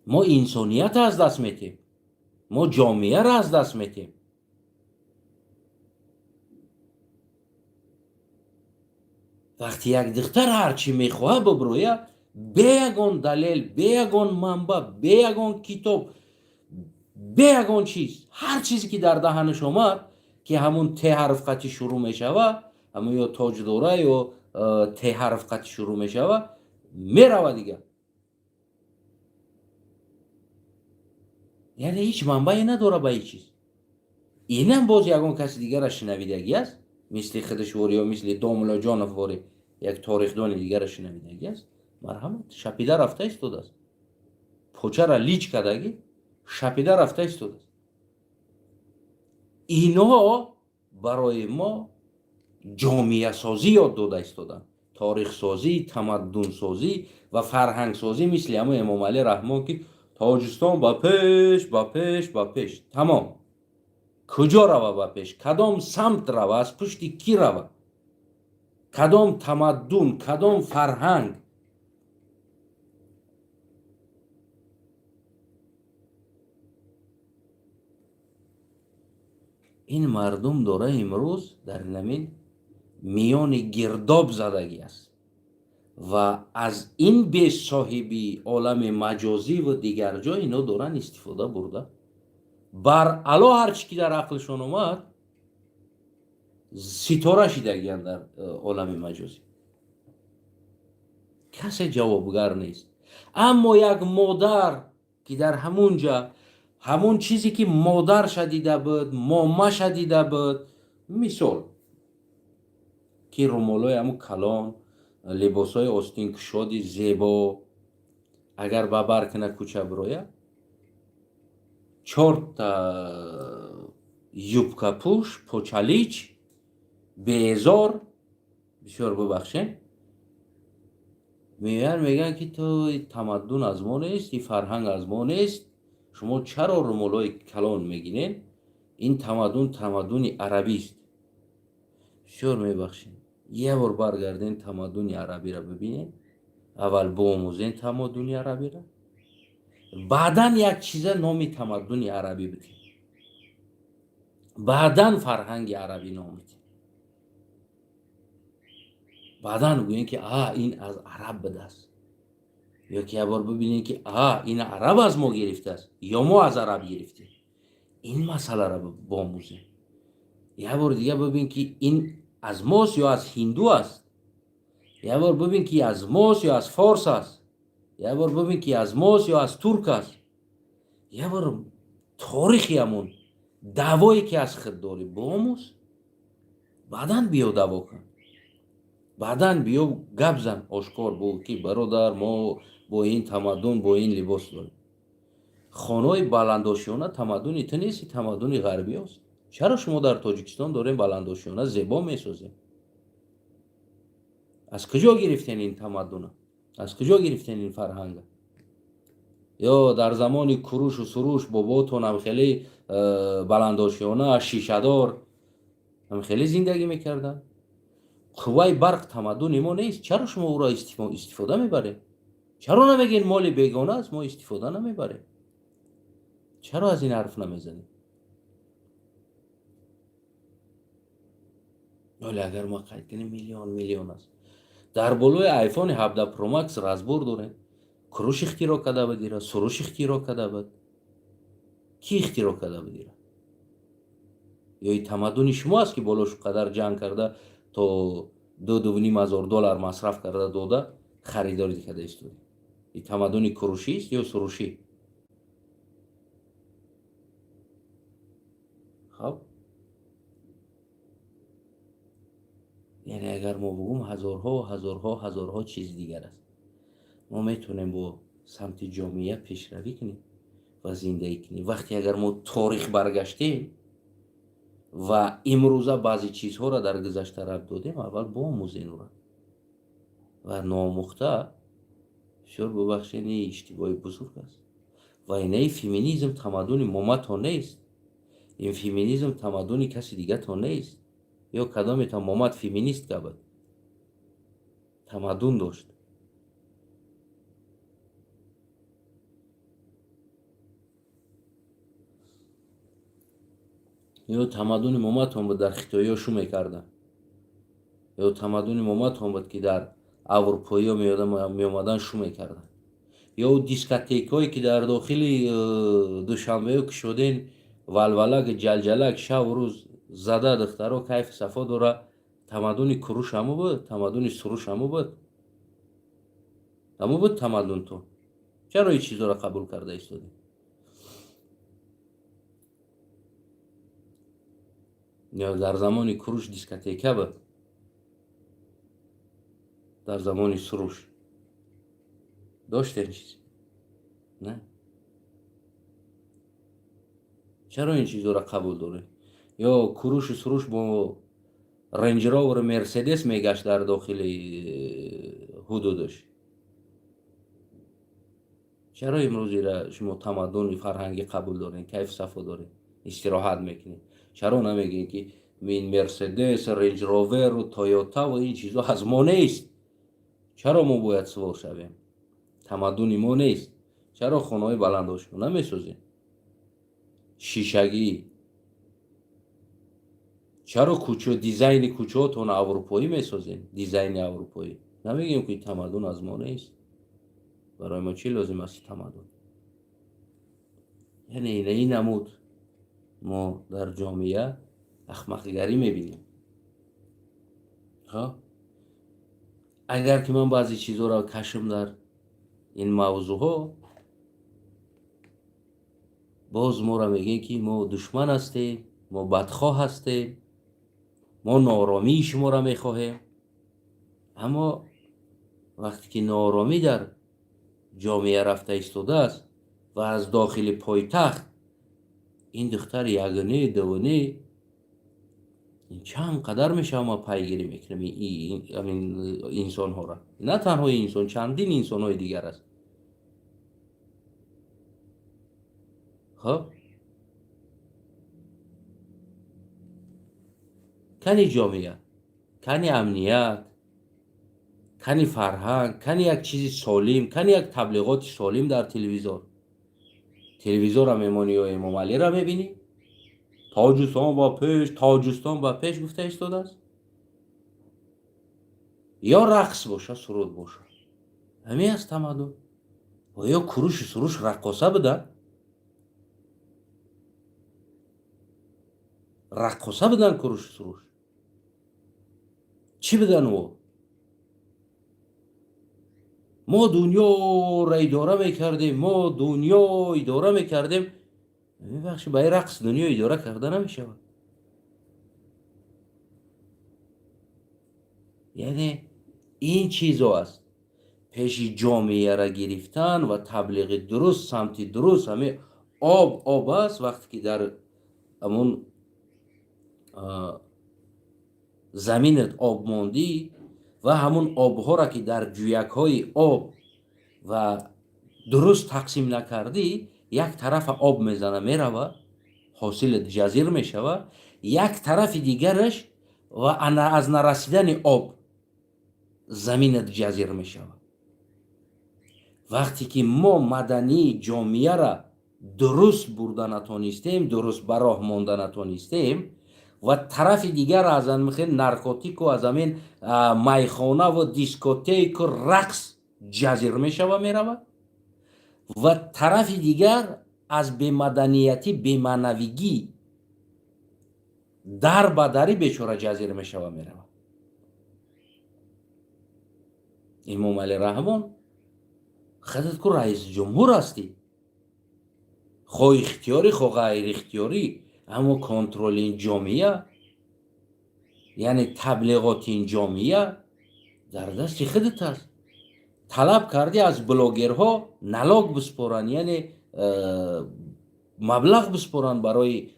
ما انسانیت از دست میتیم، ما جامعه را از دست میتیم. وقتی یک دختر هرچی میخواه ببرویه، به یگان دلیل، به یگان منبع، به یگان کتاب، به یگان چیز، هر چیزی که در دهنش آمد که همون ت حرف قطعی شروع میشوه، همون یا تاج دوره یا ت حرف قطعی شروع میشوه، میروه دیگه. یعنی هیچ منبعی نداره به هیچ چیز. اینم باز یگان کسی دیگر را شنویدگی است، مثل خدشواری یا مثل داملا جانفواری، یک تاریخدان دیگر را شنویدگی است. مرحمت شپیده رفته ایستاده است، پوچه را لیچ کردگی شپیده رفته ایستاده است. اینا برای ما جامعه سازی یاد داده ایستادن، تاریخ سازی، تمدن سازی و فرهنگ سازی، مثل همون امام علی رحمان که تاجستان با پیش با پیش با پیش. تمام. کجا روه با پیش؟ کدام سمت روه؟ از پشت کی روه؟ کدام تمدن، کدام فرهنگ این مردم داره امروز در نمین میان گرداب زدگی است و از این به صاحبی عالم مجازی و دیگر جای اینا دارن استفاده برده بر علا هرچی که در عقلشون اومد ستاره شدگیان در عالم مجازی. کسی جوابگر نیست. اما یک مادر که در همونجا همون چیزی که مادر شدیده بود، ماما شدیده بود، مثال که رومالای همون کلان، لباسای آستین کشادی زیبا، اگر با برکنه کوچه برویه 4 یوبکا پوش پوچالیچ بیزار، بسیار ببخشین، میگن که تو تمدن از ما نیست، این فرهنگ از ما نیست، شما چرا رومالای کلان میگینین؟ این تمدن عربی است. بسیار میبخشین، یه بار برگردین تمدن عربی را ببینین، اول بآموزین تمدن عربی را، بعدن یک چیز نامی تمدن عربی بدین، بعدن فرهنگ عربی نام بدین، بعدن بگوین که این از عرب بده است، یا که یه بار ببینین که این عرب از ما گرفته است یا ما از عرب گرفتیم. این مسئله را بآموزین. یه بار دیگه ببین که این از ماست یا از هندو است، یه بار ببین که از ماست یا از فارس است، یه بار ببین که از ماست یا از ترک است. یه بار تاریخی همون دعوایی که از خود داری بآموز، بعدن بیا دعوا کن، بعدن بیا گپ زن آشکار بگو که برادر ما با این تمدن با این لباس داریم. خانه‌های بلنداشیانه تمدن ایت نیست، تمدن غربی است. چرا شما در تاجیکستان دارین بلنداشیانه زیبا میسازین؟ از کجا گرفتین این تمدن؟ از کجا گرفتین این فرهنگ؟ یا در زمان کروش و سروش باباتون هم خیلی بلنداشیانه شیشه‌دار هم خیلی زندگی میکردن. قوای برق تمدن ما نیست، چرا شما او را استفاده میبره؟ چرا نمیگین مال بیگانه است ما استفاده نمیبره؟ چرا از این حرف نمیزنید؟ ولی اگر ما قید کنیم میلیون است. در بالای آیفون 17 پرو مکس رازبور داره، کروش اختراع کرده بدیره، سروش اختراع کرده بود. کی اختراع کرده بدیره؟ یا این تمدن شما است که بالاش قدر جنگ کرده تا $2,500 مصرف کرده داده خریداری کرده است. این تمدن کروشی است یا سروشی؟ خب یعنی اگر ما بگم هزارها چیز دیگر است، ما میتونیم با سمت جامعه پیشروی کنیم و زندگی کنیم. وقتی اگر ما تاریخ برگشتیم و امروزه بعضی چیزها را در گذشته رد دادیم، اول بآموزین را و ناموخته شور ببخشین. این اشتباه بزرگ است و این فمینیسم تمدن مامت نیست. این فمینیسم تمدن کسی دیگه تا نیست. یا کدام تا مامت فمینیست که بود تمدن داشت؟ یا تمدن مامت هم بود در خطایی ها شو میکردن، یا تمدن مامت هم بود که در اروپایی ها می آمدن شو میکردن، یا دیسکاتیک هایی که در داخل دوشنبه ها که شدین ولولک جلجلک شب و روز زده دخترها کیف صفا داره. تمدن کروش همو بود، تمدن سروش همو بود، همو بود تمدن. تو چرا این چیزها را قبول کرده ایستادی؟ یا در زمان کروش دیسکاتیکه بود، در زمان سروش داشته این چیزی؟ نه. چرا این چیزها را قبول داره؟ یا کروش و سروش با رنجرا و مرسدس میگشت در داخل حدودش. چرا امروزی را شما تمدن فرهنگی قبول دارین، کیف صفا دارین، استراحت میکنین؟ چرا نمیگین که این مرسدس، رنج روور و تویوتا و این چیزا از ما نیست. چرا ما باید سوار شویم؟ تمدن ما نیست. چرا خانه‌های بلنداشو نمیسازیم؟ شیشگی. چرا کوچه دیزاین کوچه‌تون اروپایی میسازین؟ دیزاین اروپایی. نمیگیم که تمدن از ما نیست. برای ما چی لازم است تمدن؟ یعنی این نمود ما در جامعه احمقیگری میبینیم. ها، اگر که من بعضی چیزها را کشم در این موضوع ها، باز ما را میگن که ما دشمن هستیم، ما بدخواه هستیم، ما نارامی شما را میخواهیم. اما وقتی که نارامی در جامعه رفته ایستاده است و از داخل پایتخت این دختر یگانه دوانه، این چند قدر میشه ما پیگیری میکنیم این انسان ها را. نه تنها انسان، چندین انسان های دیگر است. خب کنی جامعه، کنی امنیت، کنی فرهنگ، کنی یک چیزی سالم، کنی یک تبلیغات سالم در تلویزیون را میمانی و امام علی را میبینی تاجستان با پیش گفته ایستاده است. یا رقص باشه، سرود باشه، همین است تمدن. و یا کروش سروش رقاصه بدن، کروش سروش چی بدن؟ ما دنیا را اداره میکردیم. میبخشی برای رقص دنیا اداره کرده نمیشه. یعنی این چیزا است. پیش جامعه را گرفتن و تبلیغ درست، سمت درست. همه آب است. وقتی که در همون زمینت آب موندی و همون آبها را که در جویک های آب و درست تقسیم نکردی، یک طرف آب میزنه میروه، حاصل جزیر میشوه، یک طرف دیگرش و از نرسیدن آب زمین جزیر میشوه. وقتی که ما مدنی جامعه را درست برده نتونستیم، درست براه مانده نتونستیم و طرف دیگر از همین نارکوتیک و از همین میخانه و دیسکوتیک و رقص جزیر میشوه میروه و طرف دیگر از بیمدنیتی، بیمعنویگی در بدری بیچاره جزیر میشوه میروه. امام علی رحمان خودت که رئیس جمهور هستی، خواه اختیاری خواه غیر اختیاری، اما کنترل این جامعه، یعنی تبلیغات این جامعه در دست خودت است. طلب کردی از بلاگرها نلاگ بسپارن، یعنی مبلغ بسپارن برای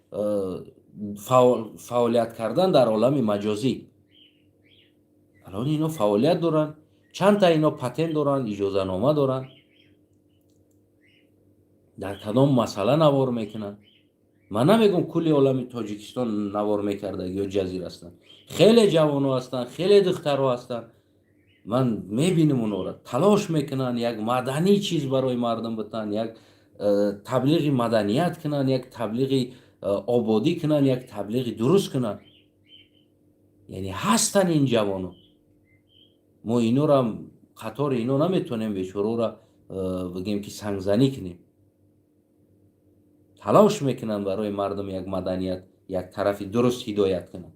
فعالیت کردن در عالم مجازی. الان اینا فعالیت دارن، چند تا اینا پتنت دارن، اجازه نامه دارن، در کدام مسئله نوار میکنن. من نمیگم کلی عالم تاجیکستان نوار میکرده یا جزیره هستن، خیلی جوانو هستن، خیلی دخترها هستن. من میبینم اونا را تلاش میکنن یک مدنی چیز برای مردم بتن، یک تبلیغ مدنیت کنن، یک تبلیغ آبادی کنن، یک تبلیغ درست کنن. یعنی هستن این جوانو. ما اینو را قطار اینو نمیتونیم بیچاره را بگیم که سنگزنی کنیم. تلاش میکنن برای مردم یک مدنیت، یک طرفی درست هدایت کنن.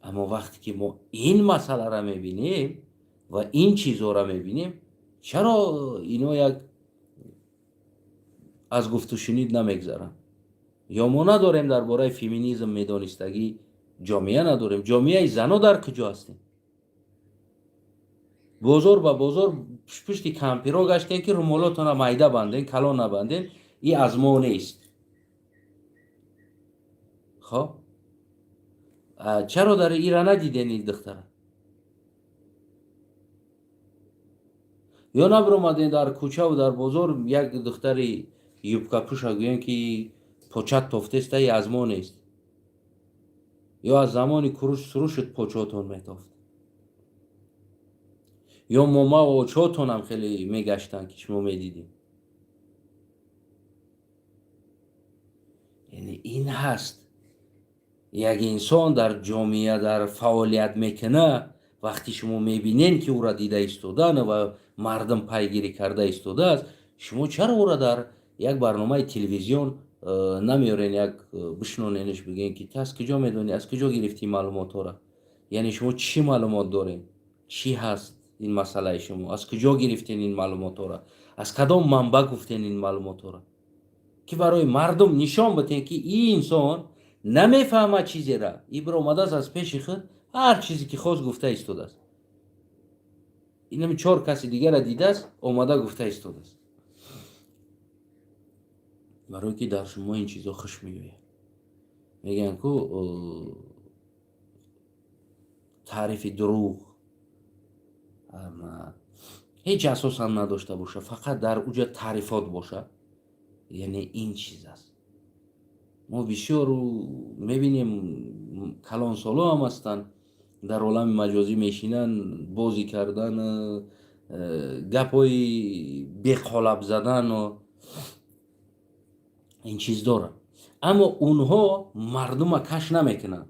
اما وقتی که ما این مسئله را میبینیم و این چیزها را میبینیم، چرا اینو یک از گفت و شنید نمیگذارن؟ یا ما نداریم درباره فمینیسم میدانستگی؟ جامعه نداریم. جامعه زنا در کجا هستیم؟ بازار با بازار پشت کمپیرا گشتین که رومالاتون را میده بندین، کلا نبندین. این از ما نیست. خب چرا در ایران ندیدین این دختره؟ یا نبرومدین در کوچه و در بازار یک دختری یوبکا پوش گوین که почат тофтеста аз мо нест ё аз замони куруш сурушид почотон метофт ё момаву очотонам хеле мегаштанд ки шумо медидед. яъне ин ҳаст як инсон дар ҷомеа дар фаъолият мекунад вақти шумо мебинед ки ӯро дида истодан ва мардум пайгирӣ карда истодааст, шумо чаро ӯро дар як барномаи телевизион намеёрен як бишноненш бигӯен ки ту аз куҷо медонӣ, аз куҷо гирифтӣ маълумотҳоро, яъне шумо чӣ маълумот доред, чӣ ҳаст ин масъалаи шумо, аз куҷо гирифтен ин маълумотҳоро, аз кадом манбаъ гуфтен ин маълумотҳоро, ки барои мардум нишон батен ки ин инсон намефаҳмад чизеро, ибр омадааст аз пеши худ ҳар чизе ки хост гуфта истодааст. инам 4 каси дигарро дидааст, омада гуфта истодааст. барое ки дар шумо ин чизо хуш меояд. мегӯянд ку таърифи дурӯғ ҳеҷ асос ҳам надошта боша, фақат дар уҷа таърифот боша, яъне ин чиз аст. мо бисёр мебинем калонсоло ҳам ҳастанд дар олами маҷозӣ мешинанд бозӣ кардан гапҳои беқолаб задану ин чиз дорад, аммо онҳо мардума каш намекунанд,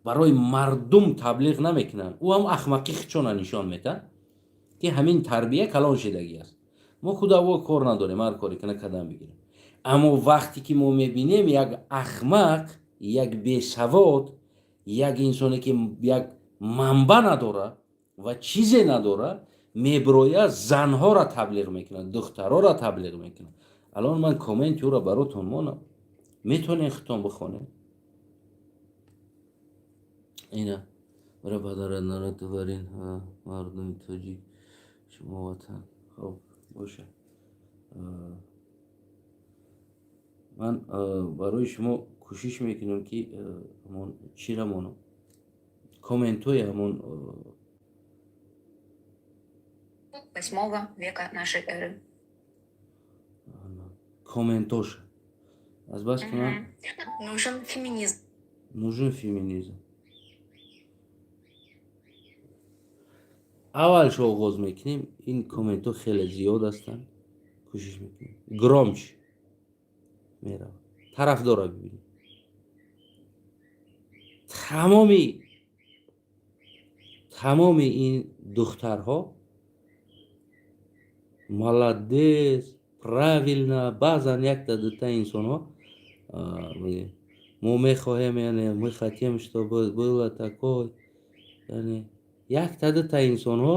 барои мардум таблиғ намекунанд. ӯ ҳам ахмақи худшона нишон метаҳад ки ҳамин тарбия калон шидагӣ аст. мо худаво кор надорем, ҳар коре кунад кадам бигирем. аммо вақте ки мо мебинем як ахмақ, як бесавод, як инсоне ки як манбаъ надора ва чизе надора, мебирояд занҳоро таблиғ мекунад, духтароро таблиғ мекунад. алон ман комменти ӯро баротон монам, метавонед худтон бихонед. ина барабадарад наратоварин мардуми тоҷик шумо ватан. хоб бошад, ман барои шумо кӯшиш мекунам ки ҳамон чиро монам комментҳои ҳамон 8 века нашей эры. комментоша аз бас ки ман Нужен феминизм. нужен феминизм. аввалш оғоз мекунем, ин комментҳо хеле зиёд ҳастанд. кӯшиш мекунем громч меравад, тарафдора бибинем. тамоми ин духтарҳо молодец, правильно, баъзан якта дута инсонҳо мо мехоҳем, яъне мы хотим, чтобы было такое, яъне якта дута инсонҳо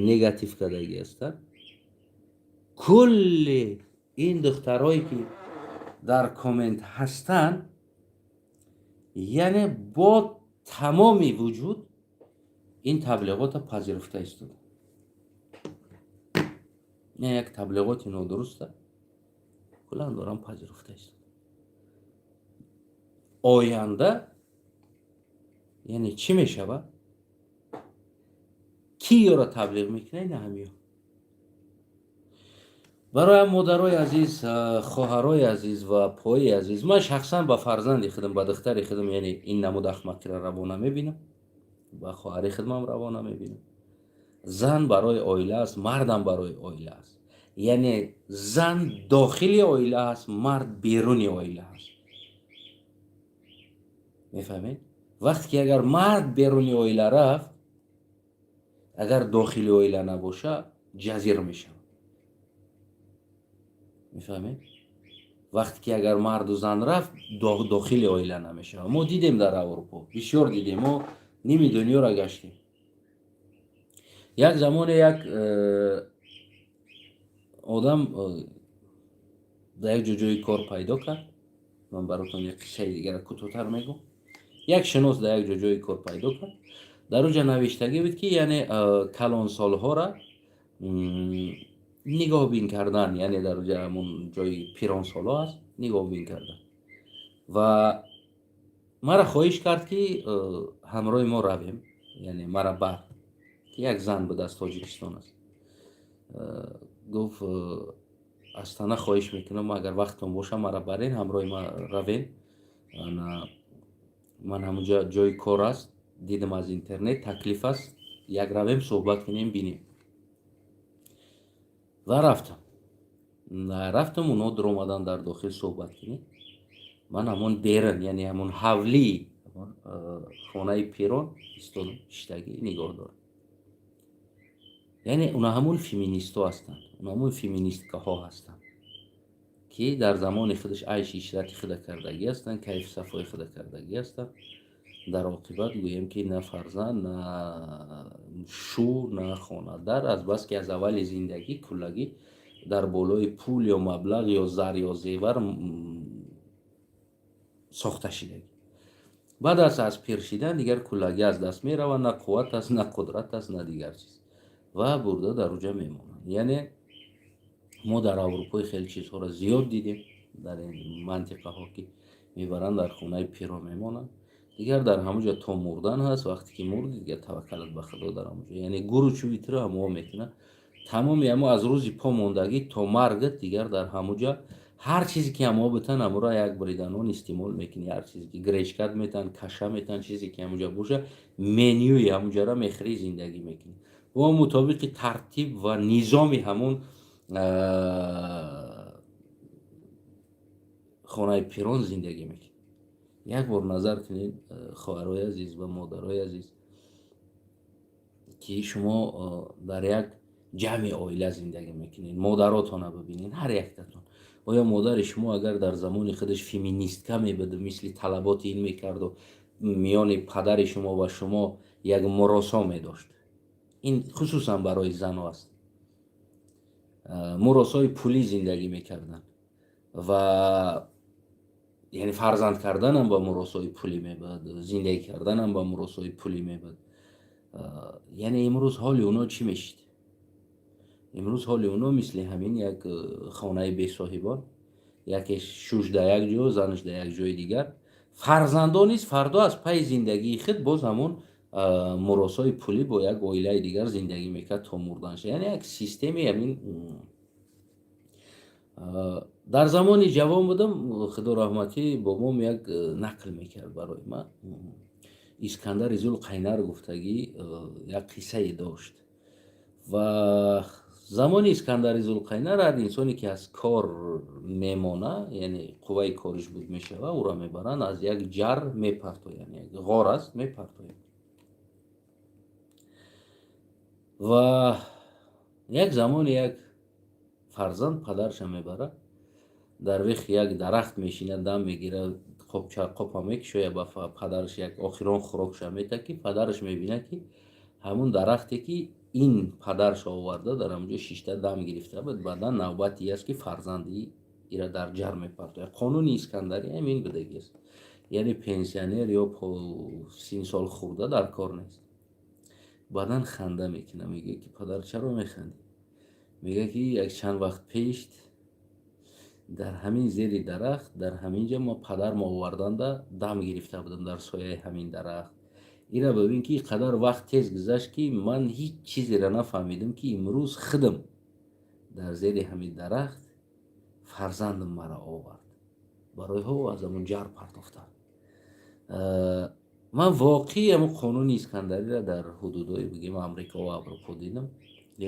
негатив кардагӣ ҳастанд. кулли ин духтарҳое ки дар коммент ҳастанд, яъне бо тамоми вуҷуд ин таблиғотро пазируфта истоданд. не як таблиғоти нодуруста кулан дорам пазируфта истоданд. оянда яъне чӣ мешавад? ки ёро таблиғ мекунад? ина ҳамиё. барои модарои азиз, хоҳарои азиз ва пои азиз, ман шахсан ба фарзанди худам, ба духтари худам, яъне ин намуда ахмақиро раво намебинам, ба хоҳари худамам раво намебинам. зан барои оила аст, мардам барои оила аст. яъне зан дохили оила аст, мард беруни оила аст. мефаҳмед? вақте ки агар мард беруни оила рафт, агар дохили оила набоша, ҷазир мешавад. мефаҳмед? вақте ки агар марду зан рафт, дохили оила намешавад. мо дидем дар Аврупо, бисёр дидем, мо ними дунёро гаштем. як замоне як одам дар як ҷои кор пайдо кард. ман баротон як қиссаи дигара кӯтоҳтар мегӯям. як шинос дар як ҷои кор пайдо кард. дар оҷа навиштагӣ буд ки яъне калонсолҳоро нигоҳбин кардан, яъне дар оҷа ҳамон ҷои пиронсолҳо аст, нигоҳбин кардан. ва мара хоҳиш кард ки ҳамроҳи мо равем, яъне мара бар ки як зан буд аз Тоҷикистон аст. гуфт астана хоҳиш мекунам агар вақтон боша мара барен ҳамроҳи ман равен. ман ҳамунҷа ҷои кор аст, дидам аз интернет таклиф аст, як равем суҳбат кунем бинем. ва рафтам онҳо дуромадан дар дохил суҳбат кунем. ман ҳамон дерн, яъне ҳамон ҳавлии хонаи пирон истодам иштагӣ нигоҳ дорам. яъне уна ҳамон феминистҳо ҳастанд, уна ҳамон феминисткаҳо ҳастанд, ки дар замони худаш айши ишрати худа кардагӣ ҳастанд, кайфу сафои худа кардагӣ ҳастанд. дар оқибат гӯем ки на фарзанд, на шӯ, на хонадар, азбаски аз аввали зиндагӣ куллагӣ дар болои пул ё маблағ ё зар ё зевар сохта шидагӣ. баъд аз пир шидан дигар куллагӣ аз даст меравад, на қувват аст, на қудрат аст, на дигар чиз, ва бурда дар уҷа мемонанд. яъне мо дар аврупои хеле чизҳоро зиёд дидем, дар ин мантиқаҳо ки мебаранд дар хонаи пиро мемонанд. дигар дар ҳамуҷа то мурдан ҳаст, вақте ки мурди дигар таваккалат ба худо дар ҳамуҷа, яъне гуру чӯвитро ҳамоҳо мекунад. тамоми ҳамо аз рӯзи по мондагӣ то маргат дигар дар ҳамуҷа ҳар чизе ки ҳамоҳо битан ҳамуро як бриданон истеъмол мекунӣ, ҳар чизе ки гречкат метан, каша метан, чизе ки ҳамуҷа боша менюи ҳамуҷаро мехӯрӣ, зиндагӣ мекунӣ. бо мутобиқи тартиб ва низоми ҳамон хонаи пирон зиндагӣ мекунӣ. як бор назар кунед, хоҳарои азиз ва модарои азиз, ки шумо дар як ҷамъи оила зиндагӣ мекунед, модаротонро бибинед, ҳар яктатон. оё модари шумо агар дар замони худаш феминистка мебуд, мисли талаботи ин мекарду миёни падари шумо ва шумо як муросо медошт? ин хусусан барои занҳо аст. муросои пулӣ зиндагӣ мекарданд ва яъне фарзанд карданам ба муросои пулӣ мебуд, зиндагӣ карданам ба муросои пулӣ мебуд. яъне имрӯз ҳоли онҳо чӣ мешид? имрӯз ҳоли онҳо мисли ҳамин як хонаи бесоҳибон, якеш шӯш дар як ҷо, занаш дар як ҷои дигар. фарзандон низ фардо аз пайи зиндагии худ боз ҳамон муросои пулӣ бо як оилаи дигар зиндагӣ мекард то мурданаш. яъне як системи ҳамин. дар замони ҷавон будам, худо раҳматӣ бобом як нақл мекард барои ман. искандари зулқайнар гуфтагӣ як қиссае дошт. ва замони искандари зулқайнар ҳар инсоне ки аз кор мемона, яъне қувваи кориш буд мешава, ӯро мебаранд аз як ҷар мепартоянд, як ғор аст мепартоянд. ва як замони як фарзанд падарша мебарад, дар вихи як дарахт мешинад, дам мегирад, қопа мекушояд ба падараш, як охирон хӯрокша метад ки падараш мебинад ки ҳамун дарахте ки ин падарш оварда дар ҳамуҷо шишта дам гирифта буд, баъдан навбати аст ки фарзанди ира дар ҷар мепартояд. қонуни искандарӣ ҳамин будагӣ аст. яъне пенсионер ё синсол хурда дар кор нест. баъдан ханда мекунад, мега ки падар чаро механдӣ? мега ки як чанд вақт пеш дар ҳамин зери дарахт, дар ҳамин ҷо мо падармо оварданда дам гирифта будам дар сояи ҳамин дарахт. ира бибин ки қадар вақт тез гузашт ки ман ҳеҷ чизеро нафаҳмидам ки имрӯз худам дар зери ҳамин дарахт фарзандам маро овард, бароиҳо аз ҳамон ҷар партофтанд. ман воқеӣ ҳамон қонуни искандариро дар ҳудудҳои бигем амрико ва аврупо дидам.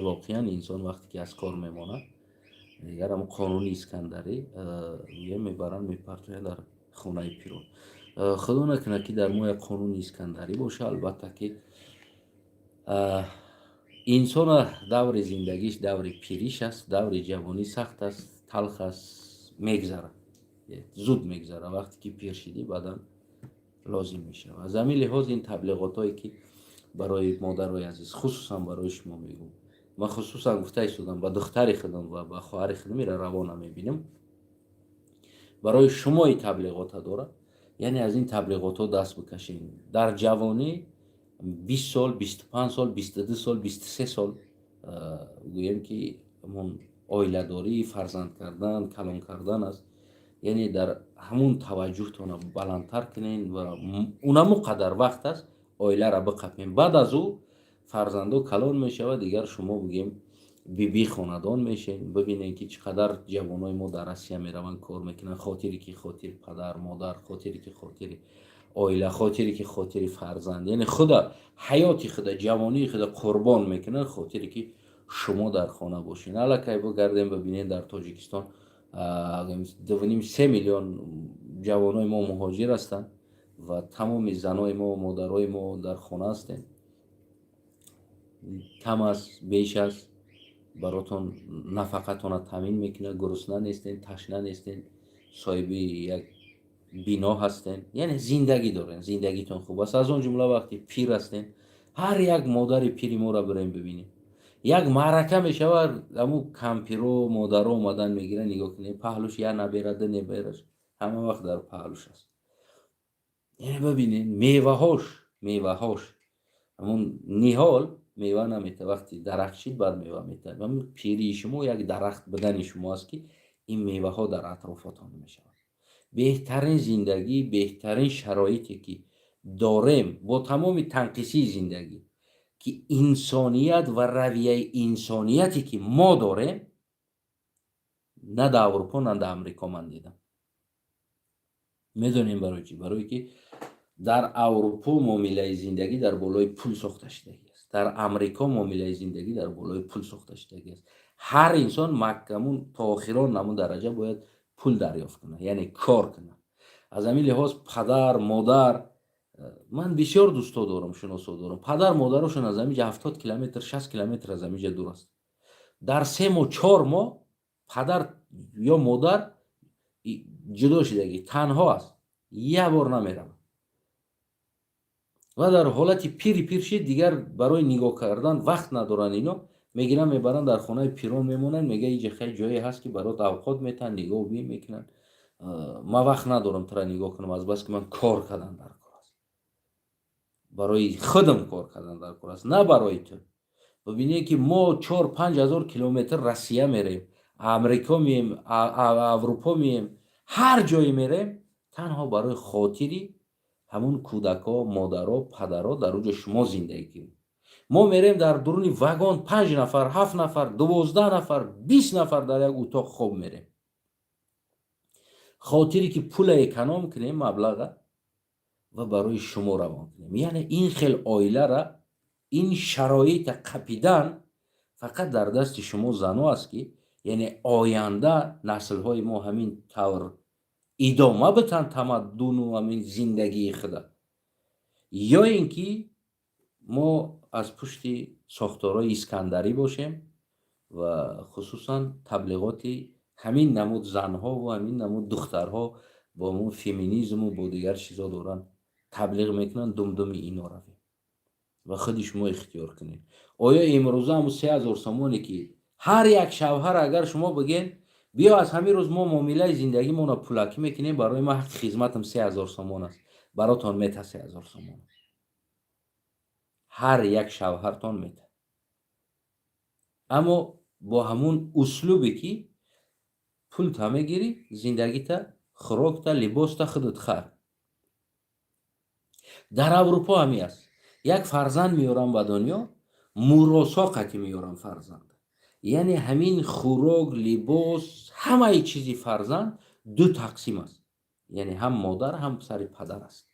воқеан инсон вақте ки аз кор мемонад, дигар ҳамон қонуни искандарӣ мебаранд мепартоянд дар хонаи пирон. худо накунад ки дар мо як қонуни искандарӣ боша. албатта ки инсон даври зиндагиш даври пириш аст, даври ҷавонӣ сахт аст, талх аст, мегзарад, зуд мегзарад. вақте ки пир шидӣ баъдан лозим мешавад. аз ҳамин лиҳоз ин таблиғотое ки барои модарои азиз, хусусан барои шумо мегӯм, ман хусусан гуфта истодам ба духтари худам ва ба хоҳари худам ира равона мебинам, барои шумо ин таблиғота дорад. яъне аз ин таблиғотҳо даст бикашед. дар ҷавонӣ 20 сол, 25 сол, 22 сол, 23 сол гӯем ки ҳамон оиладорӣ, фарзанд кардан, калон кардан аст. яъне дар ҳамун таваҷҷӯҳтонро баландтар кунед ва унаму қадар вақт аст оиларо биқапем. баъд аз ӯ фарзандо калон мешавад, дигар шумо бигем بیبی خاندان میشین. ببینین که چقدر جوانای ما در آسیا میرون کار میکنن، خاطری که خاطر پدر مادر، خاطری که خاطر عائله، خاطری که خاطر فرزند، یعنی خدا حیاتی خدا جوانی خدا قربان میکنن خاطری که شما در خانه باشین. حالا که بگردیم ببینین در تاجیکستان 2.5-3 میلیون جوانای ما مهاجر هستند و تمام زنای ما و مادرای ما در خانه هستند. کم است بیش است براتون نفقتون تامین میکنه، گرسنه نیستین، تشنه نیستین، صاحب یک بینا هستین، یعنی زندگی دارین، زندگیتون خوب است. از اون جمله وقتی پیر هستین، هر یک مادر پیری ما را بریم ببینیم، یک معرکه میشود، امو کمپیرو مادرها اومدن میگیرن، نگاه کنید پهلوش یا نبیرده نبیرش همه وقت در پهلوش است. یعنی ببینید میوه هاش همون نیحال میوه نمیته، وقتی درخشید بعد میوه میته. همون پیری شما یک درخت بدن شما است که این میوه ها در اطرافتان میشود. بهترین زندگی، بهترین شرایطی که داریم با تمام تنقیصی زندگی که انسانیت و رویه انسانیتی که ما داریم نه در اروپا نه در امریکا من دیدم. میدونیم برای چی؟ برای که در اروپا معامله زندگی در بالای پول ساخته شدگی است، در امریکا معامله زندگی در بالای پول ساخته شدگی است. هر انسان مکمون تا آخران نمون درجه باید پول دریافت کنه، یعنی کار کنه. از همین لحاظ پدر مادر، من بسیار دوستا دارم، شناسا دارم، پدر مادرشون از همینجا 70 کیلومتر 60 کیلومتر از همینجا دور است. در 3 ماه 4 ماه پدر یا مادر جدا شدگی تنها است، یه بار نمیره و در حالتی پیر شد دیگر برای نگاه کردن وقت ندارن. اینا میگیرن میبرن در خانه پیران میمونن، میگه اینجا خیلی جایی هست که برای اوقات میتن نگاه بی میکنن. ما وقت ندارم ترا نگاه کنم، از بس که من کار کردن در کار است، برای خودم کار کردن در کار است، نه برای تو. ببینید که ما 4-5 هزار کیلومتر روسیه میریم، امریکا میریم، اروپا میریم، هر جایی میریم تنها برای خاطری همون کودکا، مادرها، پدرها در اوج شما زندگی کنیم. ما میریم در درون واگن 5 نفر، 7 نفر، 12 نفر، 20 نفر در یک اتاق خواب میریم، خاطری که پول اکنام کنیم مبلغ و برای شما روان کنیم. یعنی این خیل عائله را، این شرایط قپیدن فقط در دست شما زنها است که یعنی آینده نسل های ما همین طور ادامه بتن تمدن و همین زندگی خدا، یا اینکه ما از پشت ساختارهای اسکندری باشیم و خصوصا تبلیغات همین نمود زنها و همین نمود دخترها با اون فمینیسم و با دیگر چیزا دارن تبلیغ میکنن، دم اینا رویم و خودی شما اختیار کنید. آیا امروزه همون 3000 سامانی که هر یک شوهر اگر شما بگین بیا از همین روز ما معامله زندگی ما پولاکی میکنیم، برای ما حق خدمتم 3000 سامان است، براتون میته 3000 سامان، هر یک شوهرتان میته، اما با همون اسلوبی که پول تا میگیری، زندگی تا، خوراک تا، لباس تا خودت خر. در اروپا همی است، یک فرزند میارم به دنیا، مراسا قطعی میارم فرزند، یعنی همین خوراک، لباس، همه چیزی فرزند 2 تقسیم است، یعنی هم مادر هم سر پدر است.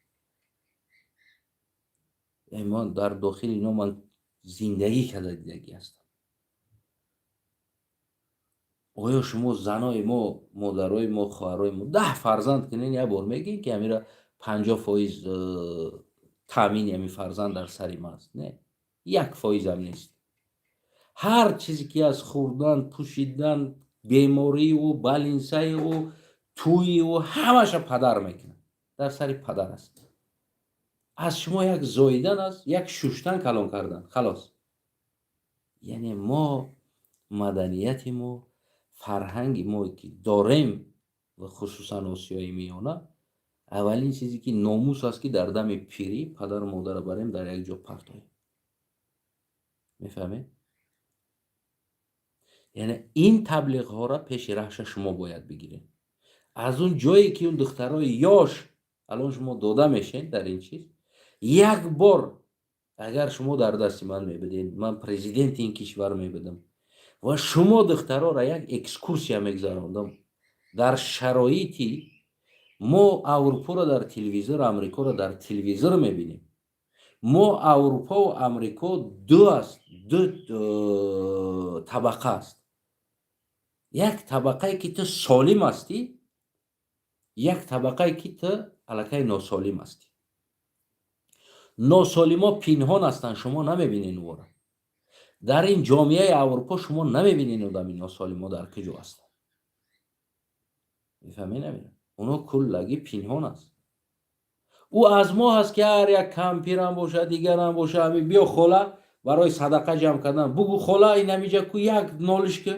من در داخل اینا من زندگی کرده دیدگی هستم. آیا شما زنای ما، مادرای ما، خواهرای ما 10 فرزند کنین، یه بار میگین که همیرا 50% تامین همی فرزند در سری ما است؟ نه، 1% هم نیست. هر چیزی که از خوردن، پوشیدن، بیماری و بالینسای و توی و همش پدر میکنه، در سری پدر است. از شما یک زاییدن است، یک شوشتن کلان کردن، خلاص. یعنی ما مدنیت ما، فرهنگ ما که داریم و خصوصا آسیای میانه، اولین چیزی که ناموس است که در دم پیری پدر و مادر بریم در یک جا پرتاییم. میفهمید؟ یعنی این تبلیغ ها را پیش رهش شما باید بگیرید. از اون جایی که اون دخترای یاش الان شما داده میشین در این چیز، یک بار اگر شما در دست من میبدین، من پرزیدنت این کشور میبدم، ва шумо духтарора як экскурсия мегзарондам дар шароити мо аврупоро дар телевизор, амрикоро дар телевизор мебинем. мо аврупо ва амрико ду аст, ду табақа аст. як табақае ки ту солим ҳастӣ, як табақае ки ту аллакай носолим ҳастӣ. носолимо пинҳон ҳастанд, шумо намебинед вора. дар ин ҷомеаи аврупо шумо намебинед одами носолимо дар куҷо ҳастанд. мефаҳмед намедонам. оно куллагӣ пинҳон аст. ӯ аз мо ҳаст ки ҳар як кампирам боша, дигарам боша, ҳами биё хола барои садақа ҷамъ кардан, бугу хола инамиҷа ку як нолиш ки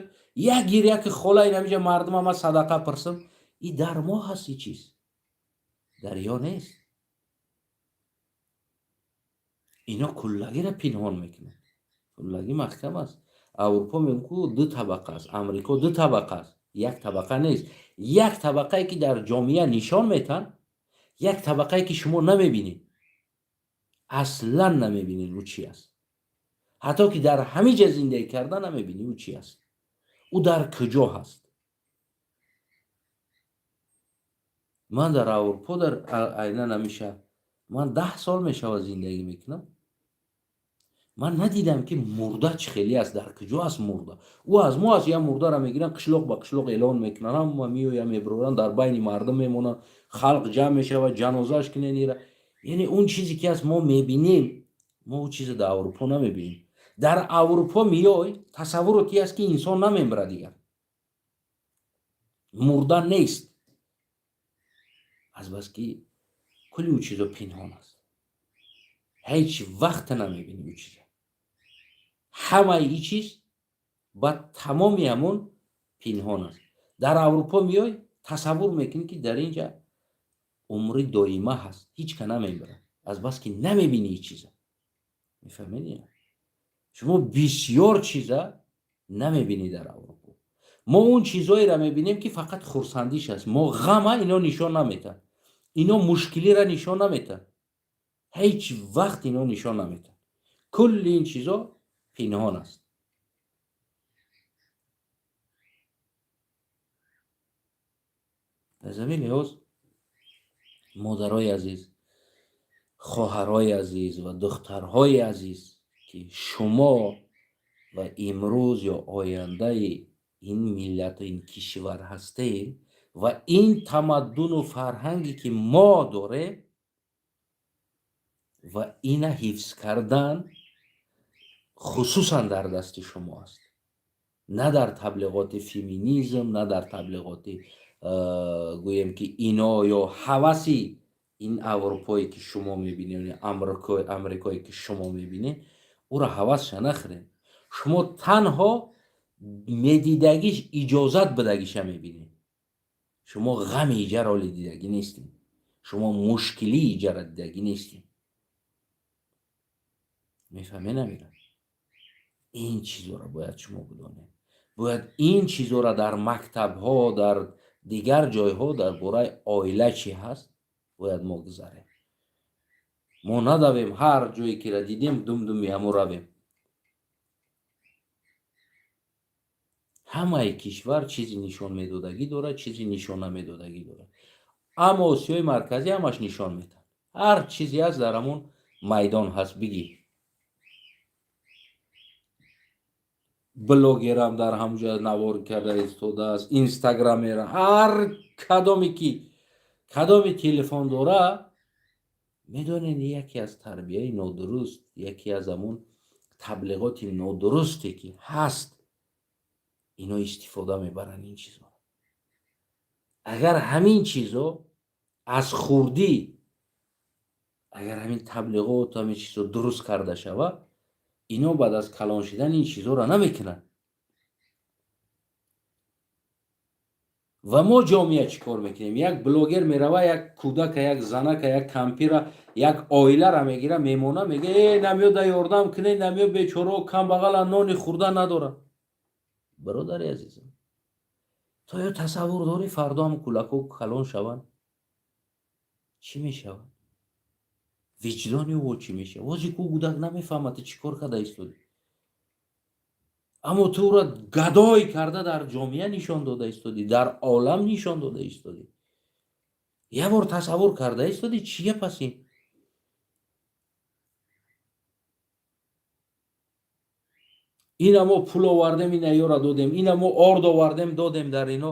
як гиря ки хола инамиҷа мардумам аз садақа пирсим. И дар мо ҳаст и чиз, дар ё нест. ино куллагиро пинҳон мекунад. куллагӣ маҳкам аст. аврупо мегӯяд ку ду табақа аст, амрико ду табақа аст, як табақа нест. як табақае ки дар ҷомеа нишон метан, як табақае ки шумо намебинед, аслан намебинед ӯ чӣ аст. ҳатто ки дар ҳамин ҷа зиндагӣ карда намебинед ӯ чӣ аст, ӯ дар куҷо ҳаст. ман дар аврупо дар айнан ҳамиша ман 10 сол мешавад зиндагӣ мекунам. ман надидам ки мурда чӣ хеле аст, дар куҷо аст мурда. ӯ аз мо аст, як мурдаро мегиранд, қишлоқ ба қишлоқ эълон мекунанд, ҳама меоянд мебуроранд, дар байни мардум мемонанд, халқ ҷамъ мешавад, ҷанозааш кунед ира. яъне он чизе ки аст мо мебинем, мо ӯ чизе дар аврупо намебинем. дар аврупо меой, тасаввуроти аст ки инсон намемирад дигар, мурда нест, азбаски кулли ӯ чизо пинҳон аст. ҳеҷ вақт намебинӣ ӯ чизо. ҳамаи и чиз ба тамоми ҳамон пинҳон аст. дар аврупо меой, тасаввур мекунӣ ки дар ин ҷа умри доима ҳаст, ҳеҷ ка намемирад, азбаски намебинӣ и чиза. мефаҳмед? шумо бисёр чиза намебинед дар аврупо. мо он чизҳоеро мебинем ки фақат хурсандиш аст. мо ғама ино нишон наметад, ино мушкилиро нишон наметад, ҳеҷ вақт ино нишон наметад. кулли ин чизо пинҳон аст. аз ҳамин лиҳоз модарои азиз, хоҳарои азиз ва духтарҳои азиз ки шумо ва имрӯз ё ояндаи ин миллату ин кишвар ҳастед ва ин тамаддуну фарҳанге ки мо дорем ва ина ҳифз кардан хусусан дар дасти шумо аст. на дар таблиғоти феминизм, на дар таблиғоти гӯем ки ино ё ҳаваси ин аврупое ки шумо мебинед, амрикое ки шумо мебинед, ӯро ҳавасша нахӯред. шумо танҳо медидагиш иҷозат бидагиша мебинед. шумо ғами иҷаро дидагӣ нестед, шумо мушкилии иҷара дидагӣ нестед. мефаҳмед намедонам. ин чизоро бояд шумо бидонед. бояд ин чизоро дар мактабҳо, дар дигар ҷойҳо дар бораи оила чӣ ҳаст бояд мо гузарем. мо надавем ҳар ҷое ки ра дидем думдуми ҳамон равем. ҳамаи кишвар чизи нишон медодагӣ дорад, чизи нишон намедодагӣ дорад. аммо осиёи марказӣ ҳамаш нишон метад. ҳар чизе ҳаст дар ҳамон майдон ҳаст. бигӣ блогерам дар ҳамҷа навор карда истодааст, инстаграмера, ҳар кадоме ки кадоми телефон дорад, медонед яке аз тарбияи нодуруст, яке аз ҳамон таблиғоти нодурусте ки ҳаст, ино истифода мебаранд ин чизо. агар ҳамин чизо аз хурдӣ, агар ҳамин таблиғот ҳамин чизо дуруст карда шавад, ино баъд аз калон шудан ин чизоро намекунанд. ва мо ҷомеа чӣ кор мекунем? Як блогер мерава, як кӯдака, як занака, як кампира, як оиларо мегира, мемона, мега намёда ёрдам кунед, намё бечорао камбағала нони хӯрда надорад. бародари азизам, то ё тасаввур дорӣ фардо ҳам кӯлако калон шаванд? чӣ мешавад? виҷдони ӯ чӣ мешавад? вози ку кӯдак намефаҳмад ту чӣ кор карда истоди. аммо туро гадой карда дар ҷомеа нишон дода истоди, дар олам нишон дода истоди. Як бор тасаввур карда истоди чия пас ин? Ина мо пул овардем, ина ёра додем, ина мо орд овардем додем дар ино.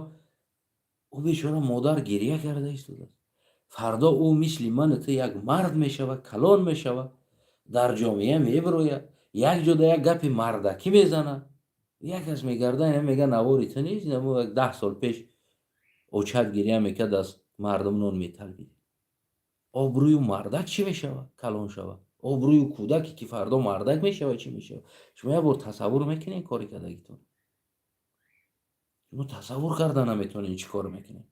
Ӯ бечора модар гирия карда истодааст. Фардо ӯ мисли ману ту як мард мешавад, калон мешавад, дар ҷомеа мебирояд, як ҷода як гапи мардакӣ мезанад. Як кас мегарда мега навори ту нест, мо 10 сол пеш очат гирия мекард аз мардум нон металбид. обрӯю мардак чӣ мешавад? Калон шавад. обрӯю кӯдаке ки фардо мардак мешавад чӣ мешавад? шумо як бор тасаввур мекунед кори кардагитон? шумо тасаввур карда наметавонед чӣ кор мекунед.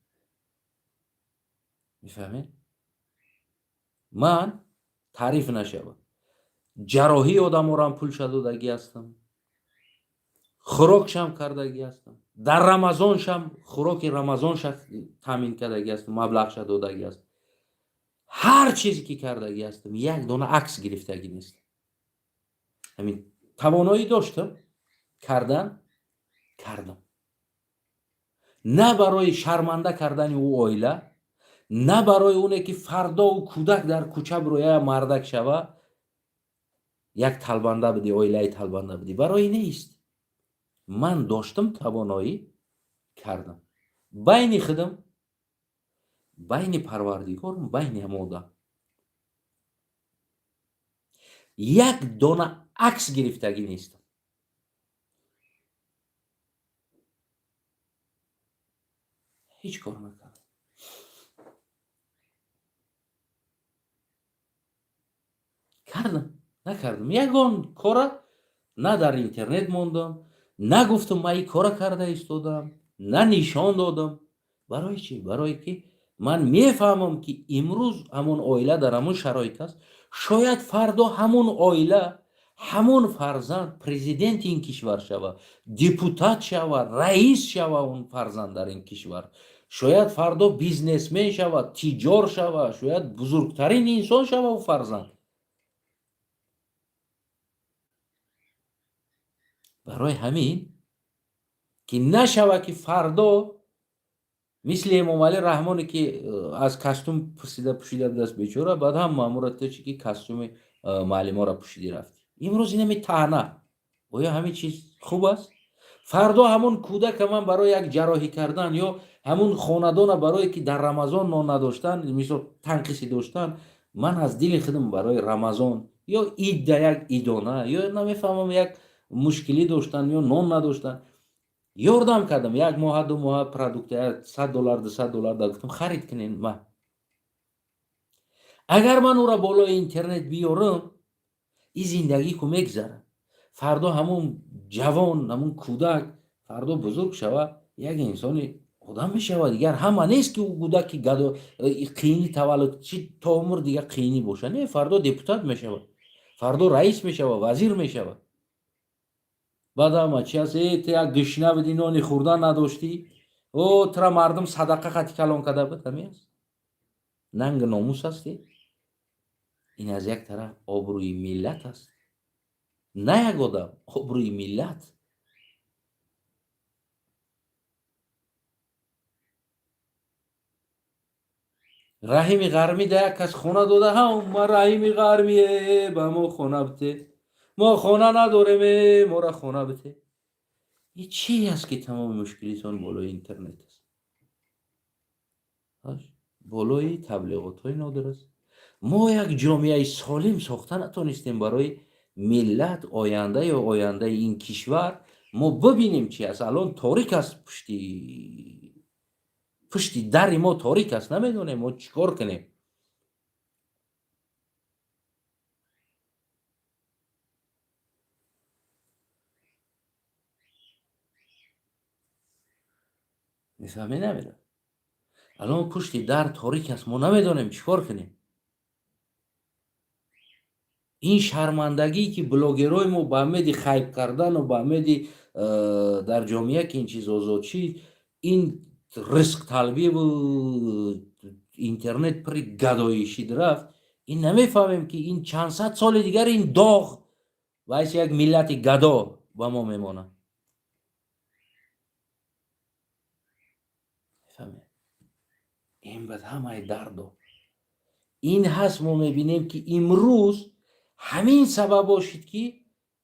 мефаҳмед? ман таъриф нашавад, ҷарроҳии одамоам пулша додагӣ ҳастам, хӯрокшам кардагӣ ҳастам, дар рамазоншам хӯроки рамазонша таъмин кардагӣ ҳастам, маблағша додагӣ ҳастам. ҳар чизе ки кардагӣ ҳастам, як дона акс гирифтагӣ нест. ҳамин тавоноӣ доштам кардан, кардам. на барои шарманда кардани ӯ оила, на барои оне ки фардо ӯ кӯдак дар кӯча бирояд мардак шавад, як талбанда будӣ, оилаи талбанда будӣ. барои нест. ман доштам тавоноӣ, кардам. байни худам, байни парвардигорам, байни ҳама одам як дона акс гирифтагӣ нестам. ҳеҷ кор накардам. кардам, накардам. ягон кора на дар интернет мондам, на гуфтам ман ин кора карда истодам, на нишон додам. барои чӣ? барое ки ман мефаҳмам ки имрӯз ҳамон оила дар ҳамон шароит аст. шояд фардо ҳамон оила, ҳамон фарзанд президенти ин кишвар шавад, депутат шавад, раис шавад он фарзанд дар ин кишвар. шояд фардо бизнесмен шавад, тиҷор шавад, шояд бузургтарин инсон шавад ӯ фарзанд. барои ҳамин ки нашавад ки фардо мисли эмомалӣ раҳмоне ки аз костюм пӯшида будааст бечора, баъд ҳам маъмурат чи ки костюми муаллиморо пӯшидӣ рафтӣ. имрӯз инами таъна. оё ҳамин чиз хуб аст? фардо ҳамон кӯдака ман барои як ҷарроҳӣ кардан ё ҳамон хонадона барое ки дар рамазон нон надоштан, мисол танқиси доштан, ман аз дили худам барои рамазон ё идда як идона ё намефаҳмам як мушкилӣ доштан ё нон надоштан, ёрдам кардам. як моҳа ду моҳа продукта $100 $200 дар гуфтам харид кунед. ман агар ман ӯро болои интернет биёрам, ин зиндагӣ ку мегзарад. фардо ҳамон ҷавон, ҳамон кӯдак фардо бузург шавад, як инсони одам мешавад. дигар ҳама нест ки ӯ кӯдаки гадо қиини таваллуд чи то умр дигар қиинӣ бошад. не, фардо депутат мешавад, фардо раис мешавад, вазир мешавад. баъд ҳама чи аст? ту як гӯшина будӣ, нони хӯрдан надоштӣ, тура мардум садақа қати калон карда буд. ҳамин аст. нангу номус асте. ин аз як тараф обрӯи миллат аст. на як одам, обрӯи миллат. раҳими ғармӣ да як кас хона дода, ма раҳими ғармие, ба мо хона бите, мо хона надорем, моро хона бите. ин чи аст ки тамоми мушкилитон болои интернет аст? болои таблиғотҳои нодир аст. мо як ҷомеаи солим сохта натонистем барои миллат, оянда ё ояндаи ин кишвар. мо бибинем чи аст. алон торик аст, пушти дари мо торик аст. намедонем мо чӣ кор кунем. мефаҳмед? намедонем. алон пушти дар торик аст. мо намедонем чӣ кор кунем. ин шармандагие ки блогерои мо ба умеди хайп кардану ба умеди дар ҷомеа ки ин чиз озодшӣ, ин ризқталбиву интернет пури гадоӣ шид рафт. ин намефаҳмем ки ин чанд сад соли дигар ин доғ вайс як миллати гадо ба мо мемонад. این بعد همه دردو این هست. ما میبینیم که امروز همین سبب باشید که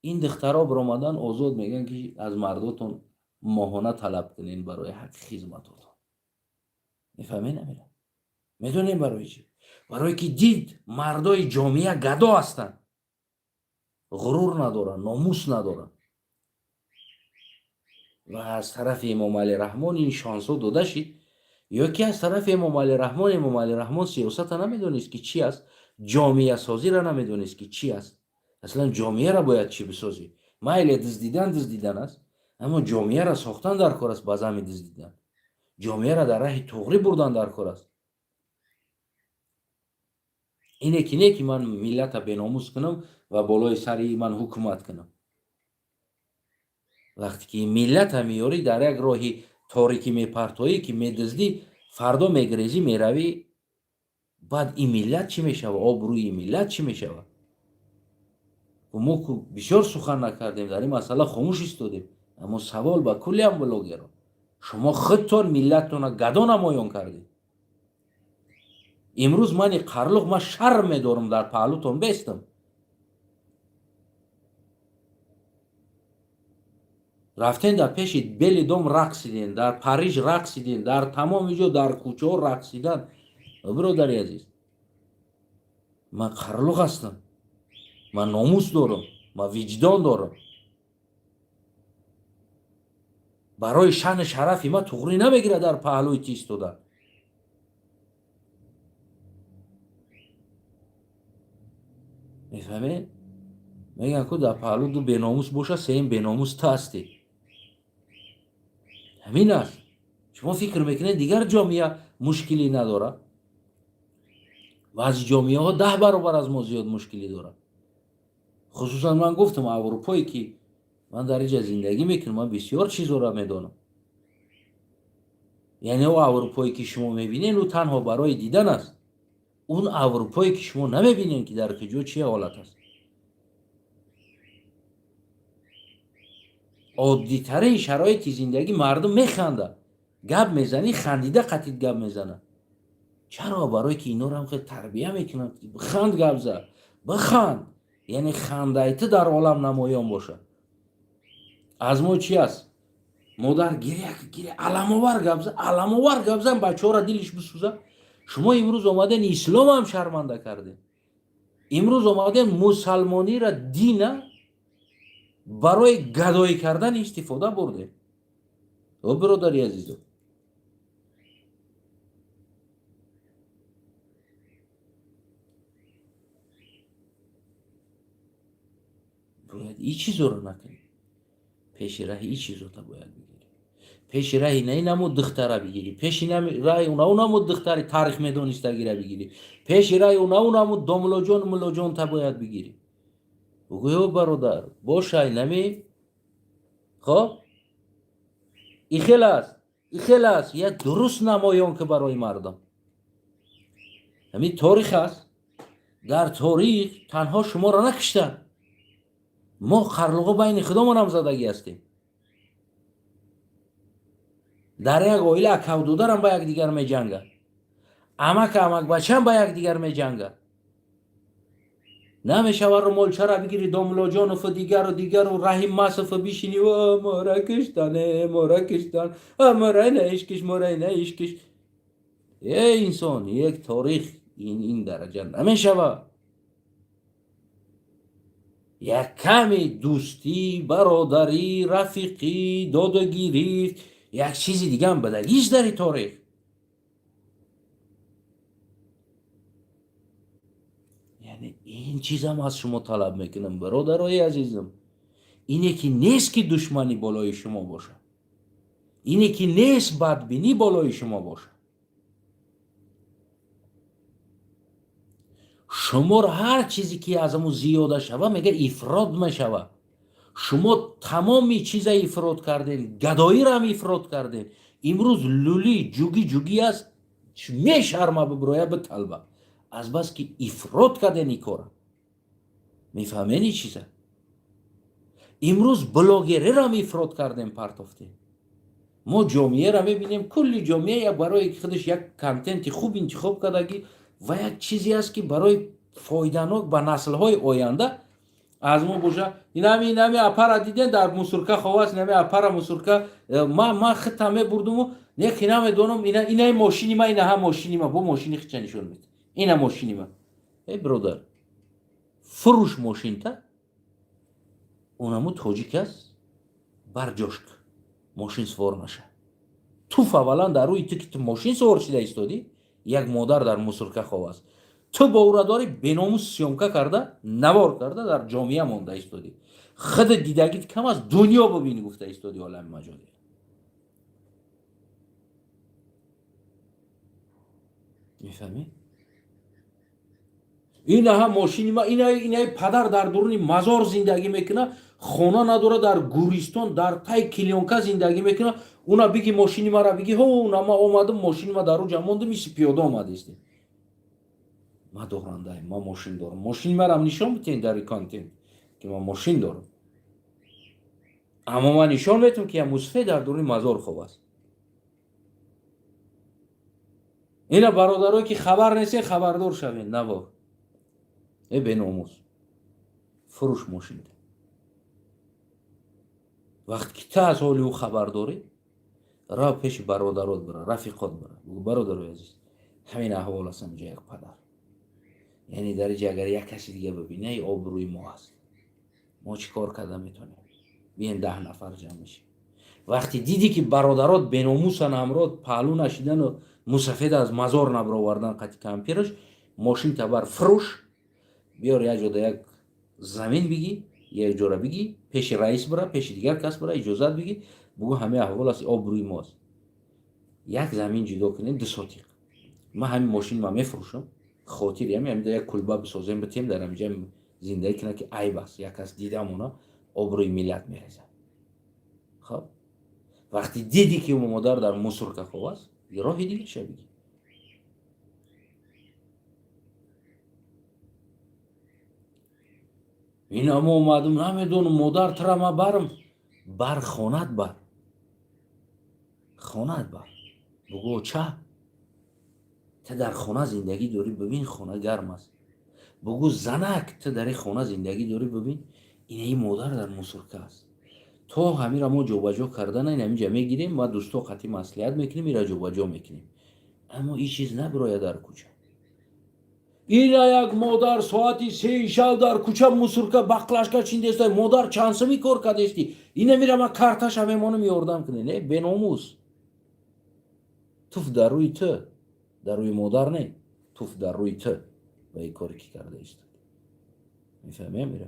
این دخترها برآمدن آزاد میگن که از مرداتون ماهانه طلب کنین برای حق خدمتاتون. میفهمین؟ نمیره. میدونین برای چی؟ برای که دید مردای جامعه گدا هستن، غرور ندارن، ناموس ندارن و از طرف امام علی رحمان این شانسو داده شد. یا که از طرف امام علی رحمان سیاست نمیدونست که چی است، جامعه سازی را نمیدونست که چی است. اصلا جامعه را باید چی بسازی؟ مایل دزدیدن است، اما جامعه را ساختن در کار است. باز هم دزدیدن جامعه را در راه طغری بردن در کار است. اینه که نه که من ملت را بناموس کنم و بالای سری من حکومت کنم. وقتی که ملت هم میاری در یک راهی تاریکی میپرتایی که میدزدی، فردا میگریزی میروی، بعد این ملت چی میشوه؟ آبروی این ملت چی میشوه؟ و ما بسیار سخن نکردیم در این مسئله، خاموش ایستادیم. اما سوال با کلی هم بلاگران، شما خودتون ملتتون گدا نمایان کردید. امروز من قرلق ما شرم میدارم در پهلوتون بیستم. رفتین در پیش بلیدوم رقصیدین، در پاریژ رقصیدین، در تمام جا در کوچه ها رقصیدن. برادری عزیز، من قرلق هستم، من ناموس دارم، من وجدان دارم. برای شان شرفی ما طغری نمیگیره در پهلوی تیز دادن. میفهمید؟ میگن که در پهلو دو بیناموس باشه، سیم بیناموس تا هستی. همین است. شما فکر میکنید دیگر جامعه مشکلی نداره؟ و از جامعه ها 10 برابر از ما زیاد مشکلی داره. خصوصا من گفتم اروپایی که من در اینجا زندگی میکنم، من بسیار چیزا را میدونم. یعنی او اروپایی که شما میبینین او تنها برای دیدن است. اون اروپایی که شما نمیبینین که در کجا چه حالت است. عادی ترین شرایط زندگی مردم میخنده، گپ میزنی خندیده قطیت گپ میزنه. چرا؟ برای که اینا رو هم خیلی تربیه میکنن. بخند گپ زد، بخند، یعنی خندایت در عالم نمایان باشه. از ما چی است؟ مادر گیره علم‌آور گپ زد بچه‌ها را دلش بسوزه. شما امروز اومدن اسلام هم شرمنده کردین. امروز اومدن مسلمانی را دین برای گدایی کردن استفاده برده. او برادری عزیزم، باید این چیز رو نکنی. پیش راه این چیز رو تا باید بگیری. پیش راه نه نمو دختره بگیری. پیش راه اونا نمو دختری تاریخ میدونسته گیره بگیری. پیش راه اونا نمو داملاجان تا باید بگیری. بگوی برادر باشه نمی خب ایخلاص یک درست نمایان که برای مردم. همین تاریخ است. در تاریخ تنها شما را نکشتن، ما خرلقا بین خودمون هم زدگی هستیم. در یک عائله اکاو دودر هم با یک دیگر می جنگن، امک بچه هم با یک دیگر می جنگن. نمیشه رو ملچه را بگیری داملا جان و دیگر و رحیم مصف بیشینی و ما را کشتن ما را نشکش. ای انسان، یک تاریخ این درجه نمیشه. یک کمی دوستی، برادری، رفیقی، دادگیری، یک چیزی دیگه هم بدگیش در این تاریخ. یعنی این چیز هم از شما طلب میکنم برادرای عزیزم. اینه که نیست که دشمنی بالای شما باشه، اینه که نیست بدبینی بالای شما باشه. شما هر چیزی که از همون زیاده شوه میگه افراد میشوه. شما تمامی چیز افراد کردین، گدایی را هم افراد کردین. امروز لولی جوگی است، میشرمه ببرویه به طلبه از بس که افراد کردین این کاره. میفهمین این چیزه؟ امروز بلاگری را هم افراد کردین، پرتافتین. ما جامعه را میبینیم، کلی جامعه یک برای خودش یک کانتنت خوب انتخاب کردگی و یک چیزی است که برای فایده‌ناک به نسل‌های آینده از ما باشه. اینمی اپر دیدن در مسورکا خواست، اینمی اپر مسورکا ما ختمه بردم و نه اینم دونم اینا ماشینی ما، اینا هم ماشینی ما، با ماشینی خچ نشون میده اینا ماشینی ما. ای برادر، فروش ماشین تا اونمو توجیک است برجاشک ماشین سوار نشه. تو فعلا در روی تیکت ماشین سوار شده ایستادی، یک مادر در مسورکا خواست، تو با او را داری بیناموس سیومکا کرده نوار کرده در جامعه مونده ایستادی. خود دیدگیت کم از دنیا ببینی گفته ایستادی عالم مجازی. میفهمی؟ اینا هم ماشینی ما، اینا پدر در درون مزار زندگی میکنه، خونه نداره، در گوریستان در تای کلیونکا زندگی میکنه. اونا بگی ماشینی ما را بگی هو اونا ما اومدم ماشینی ما در رو جمع مونده میسی پیاده اومده است. ما دورنده ما ماشین دارم، ماشین مرا نشون بدین در کانتنت که ما ماشین دارم، اما من نشون میدم که مصفی در درون مزار خوب است. اینا برادرایی که خبر نیست خبردار شوین. نه با ای بناموس فروش ماشین ده. وقتی که تا از حالی او خبر داری را پیش برادرات بره، رفیقات بره، بگو برادرای عزیز همین احوال است اینجا یک پدر. یعنی در اینجا اگر یک کسی دیگه ببینه ای آبروی ما است، ما چی کار کرده میتونیم؟ بیاین 10 نفر جمع میشیم. وقتی دیدی که برادرات بناموسن، امرات پهلو نشیدن و مسافد از مزار نبراوردن قطی کمپیرش، ماشین تبر فروش بیار یک جا یک زمین بگی، یک جا را بگی پیش رئیس بره، پیش دیگر کس بره اجازت بگی، بگو همه احوال است آبروی ماست، یک زمین جدا کنین 2 ساتیق. من همین ماشین ما میفروشم، خاطری همین یک کلبه بسازیم بتیم در اینجا زندگی کنه که عیب است، یک کس دیدم اونا آبروی ملت میریزه. خب وقتی دیدی که اون مادر در مسورکا خواه است، یه راه دیگه چه بگی؟ این اما اومدم نمیدونم مادر ترا ما برم بر خانت بر خانت بر بگو چه؟ تو در خانه زندگی داری، ببین خانه گرم است. بگو زنک تو در خانه زندگی داری، ببین این مادر در مسورکا است. تو همین را ما جوبجو کردن این همینجا میگیریم، ما دوستو قطعی مصلحت میکنیم، این را جوبجو میکنیم، اما این چیز نبروید در کوچه. اینا یک مادر ساعتی 3 شب در کوچه مسورکا بقلاشکا چیندسته، مادر چانسمی کار کردستی، اینا میرم من کارتاش همه منو میوردم کنه. نه بناموس، توف در روی تو، در روی مادر نه، توف در روی تو و این کاری که کرده است. میفهمی میره؟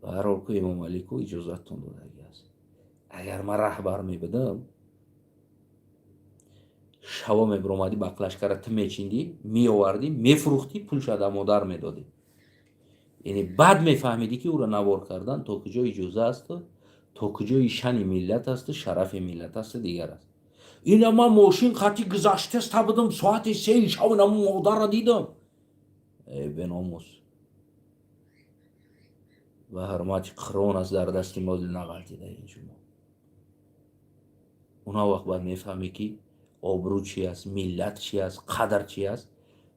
و هر حال که امام علی کو اجازتتون داده است، اگر من رهبر میبدم شوا میبرومدی بقلاشکا را تو میچیندی، میآوردی، میفروختی، پولش را مادر میدادی. یعنی بعد میفهمیدی که او را نوار کردن تا کجا اجازه است، تا کجا شان ملت است، شرف ملت است دیگر است. اینا من ماشین خطی گذشته است بودم ساعت 3 شب نمو مادر را دیدم. ای بناموس و حرمت قرون از در دست ما نغلطیده اینجا. اونا وقت بعد میفهمی که آبرو چی است، ملت چی است، قدر چی است،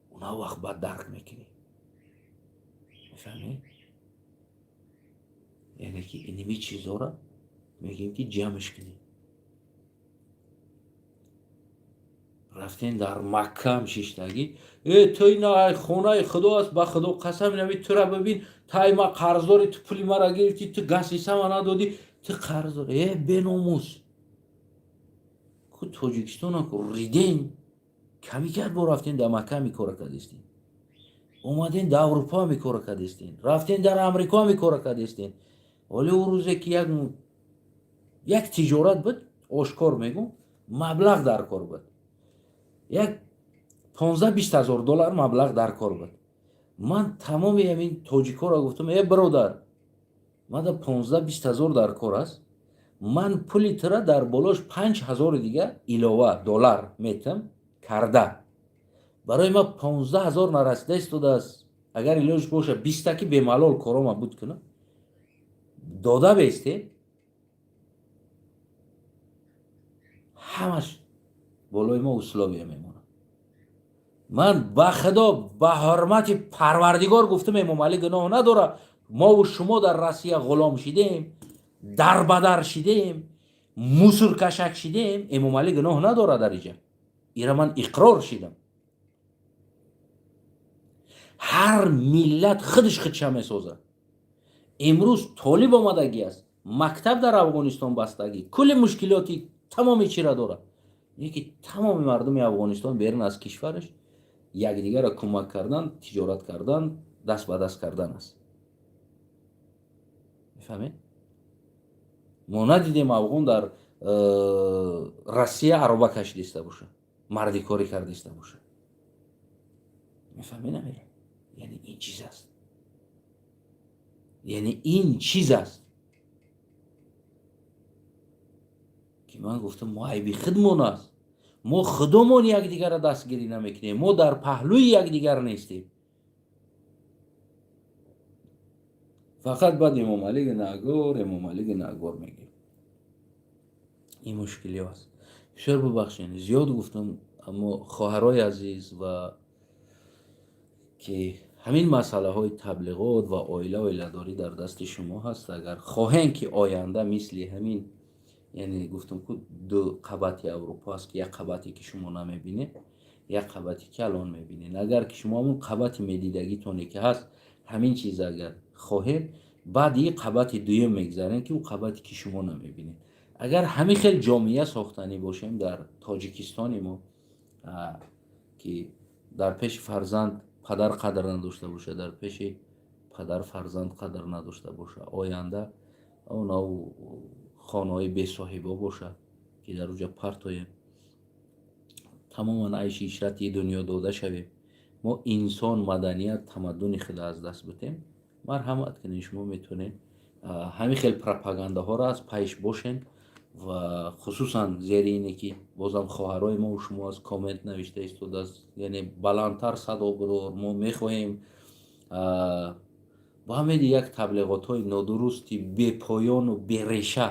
اونا وقت بعد درک میکنی. میفهمی؟ یعنی که اینمی چیزا را میگیم که جمعش کنی. رفتین در مکه هم شیشتگی، تو اینا خونه خدا است، با خدا قسم نمی تو را ببین، تای ما قرض داری، تو پولی ما را گرفتی، تو گسیسه ما ندادی، تو قرض داری. بناموس کو تاجیکستان کو ریدین کمی کرد با رفتین در مکه میکاره کردستین، اومدین در اروپا میکاره کردستین، رفتین در امریکا میکاره کردستین. ولی اون روزه که یک تجارت بود، آشکار میگم مبلغ در کار بود، یک 15-20 هزار دلار مبلغ در کار بود. من تمام همین تاجیکا را گفتم ای برادر، من در 15-20 هزار در کار است، من پولی ترا در بالاش 5,000 دیگه علاوه دلار میتم کرده، برای ما 15,000 نرسیده استوده است. اگر علاج باشه 20 تکی به ملال کارم بود کنه داده بیسته. ҳамаш болои мо условия мемонад. ман ба худо ба ҳурмати парвардигор гуфтам Имом Али гуноҳ надора. мову шумо дар Россия ғулом шидем, дарбадар шидем, мусоркашак шидем. Имом Али гуноҳ надора дар иҷа. ира ман иқрор шидам. ҳар миллат худаш худша месозад. имрӯз толиб омадагӣ аст, мактаб дар Афғонистон бастагӣ, кулли мушкилоти тамоми чира дорад. яки тамоми мардуми Афғонистон берун аз кишвараш якдигарро кӯмак кардан, тиҷорат кардан, даст ба даст кардан аст. мефаҳмед? мо надидем афғон дар Россия ароба кашидиста боша, мардикорӣ кардиста боша. мефаҳмед намеро? яъне ин чиз аст. яъне ин чиз аст ки ман гуфтам мо айби худмон аст. мо худомон якдигарро дастгирӣ намекунем. мо дар паҳлӯи якдигар нестем. фақат баъд Имом Алиги нагор, Имом Алиги нагор мегем. ин мушкили аст. бисёр бубахшед, зиёд гуфтам, аммо хоҳарои азиз ва ки ҳамин масъалаҳои таблиғот ва оила оиладорӣ дар дасти шумо ҳаст. агар хоҳем ки оянда мисли ҳамин, яъне гуфтам ку ду қабати Аврупо аст ки як қабате ки шумо намебинед, як қабате ки алон мебинед. агар ки шумо ҳамун қабати медидагитоне ки ҳаст, ҳамин чиз агар хоҳед, баъд ин қабати дуюм мегзарем ки ӯ қабате ки шумо намебинед. агар ҳамин хел ҷомеа сохтанӣ бошем дар Тоҷикистони мо, ки дар пеши фарзанд падар қадр надошта боша, дар пеши падар фарзанд қадр надошта боша, оянда онав хонаҳои бесоҳиба боша ки дар уҷа партоем, тамоман айши ишрати дунё дода шавем, мо инсон, маданият, тамаддуни худро аз даст битем, марҳамат кунед. шумо метавонед ҳамин хел пропагандаҳоро аз пайш бошен ва хусусан зери ине ки бозам хоҳарои мо шумо аз коммент навишта истодааст, яъне баландтар садо бурор, мо мехоҳем ба ҳамин як таблиғотҳои нодурусти бепоёну береша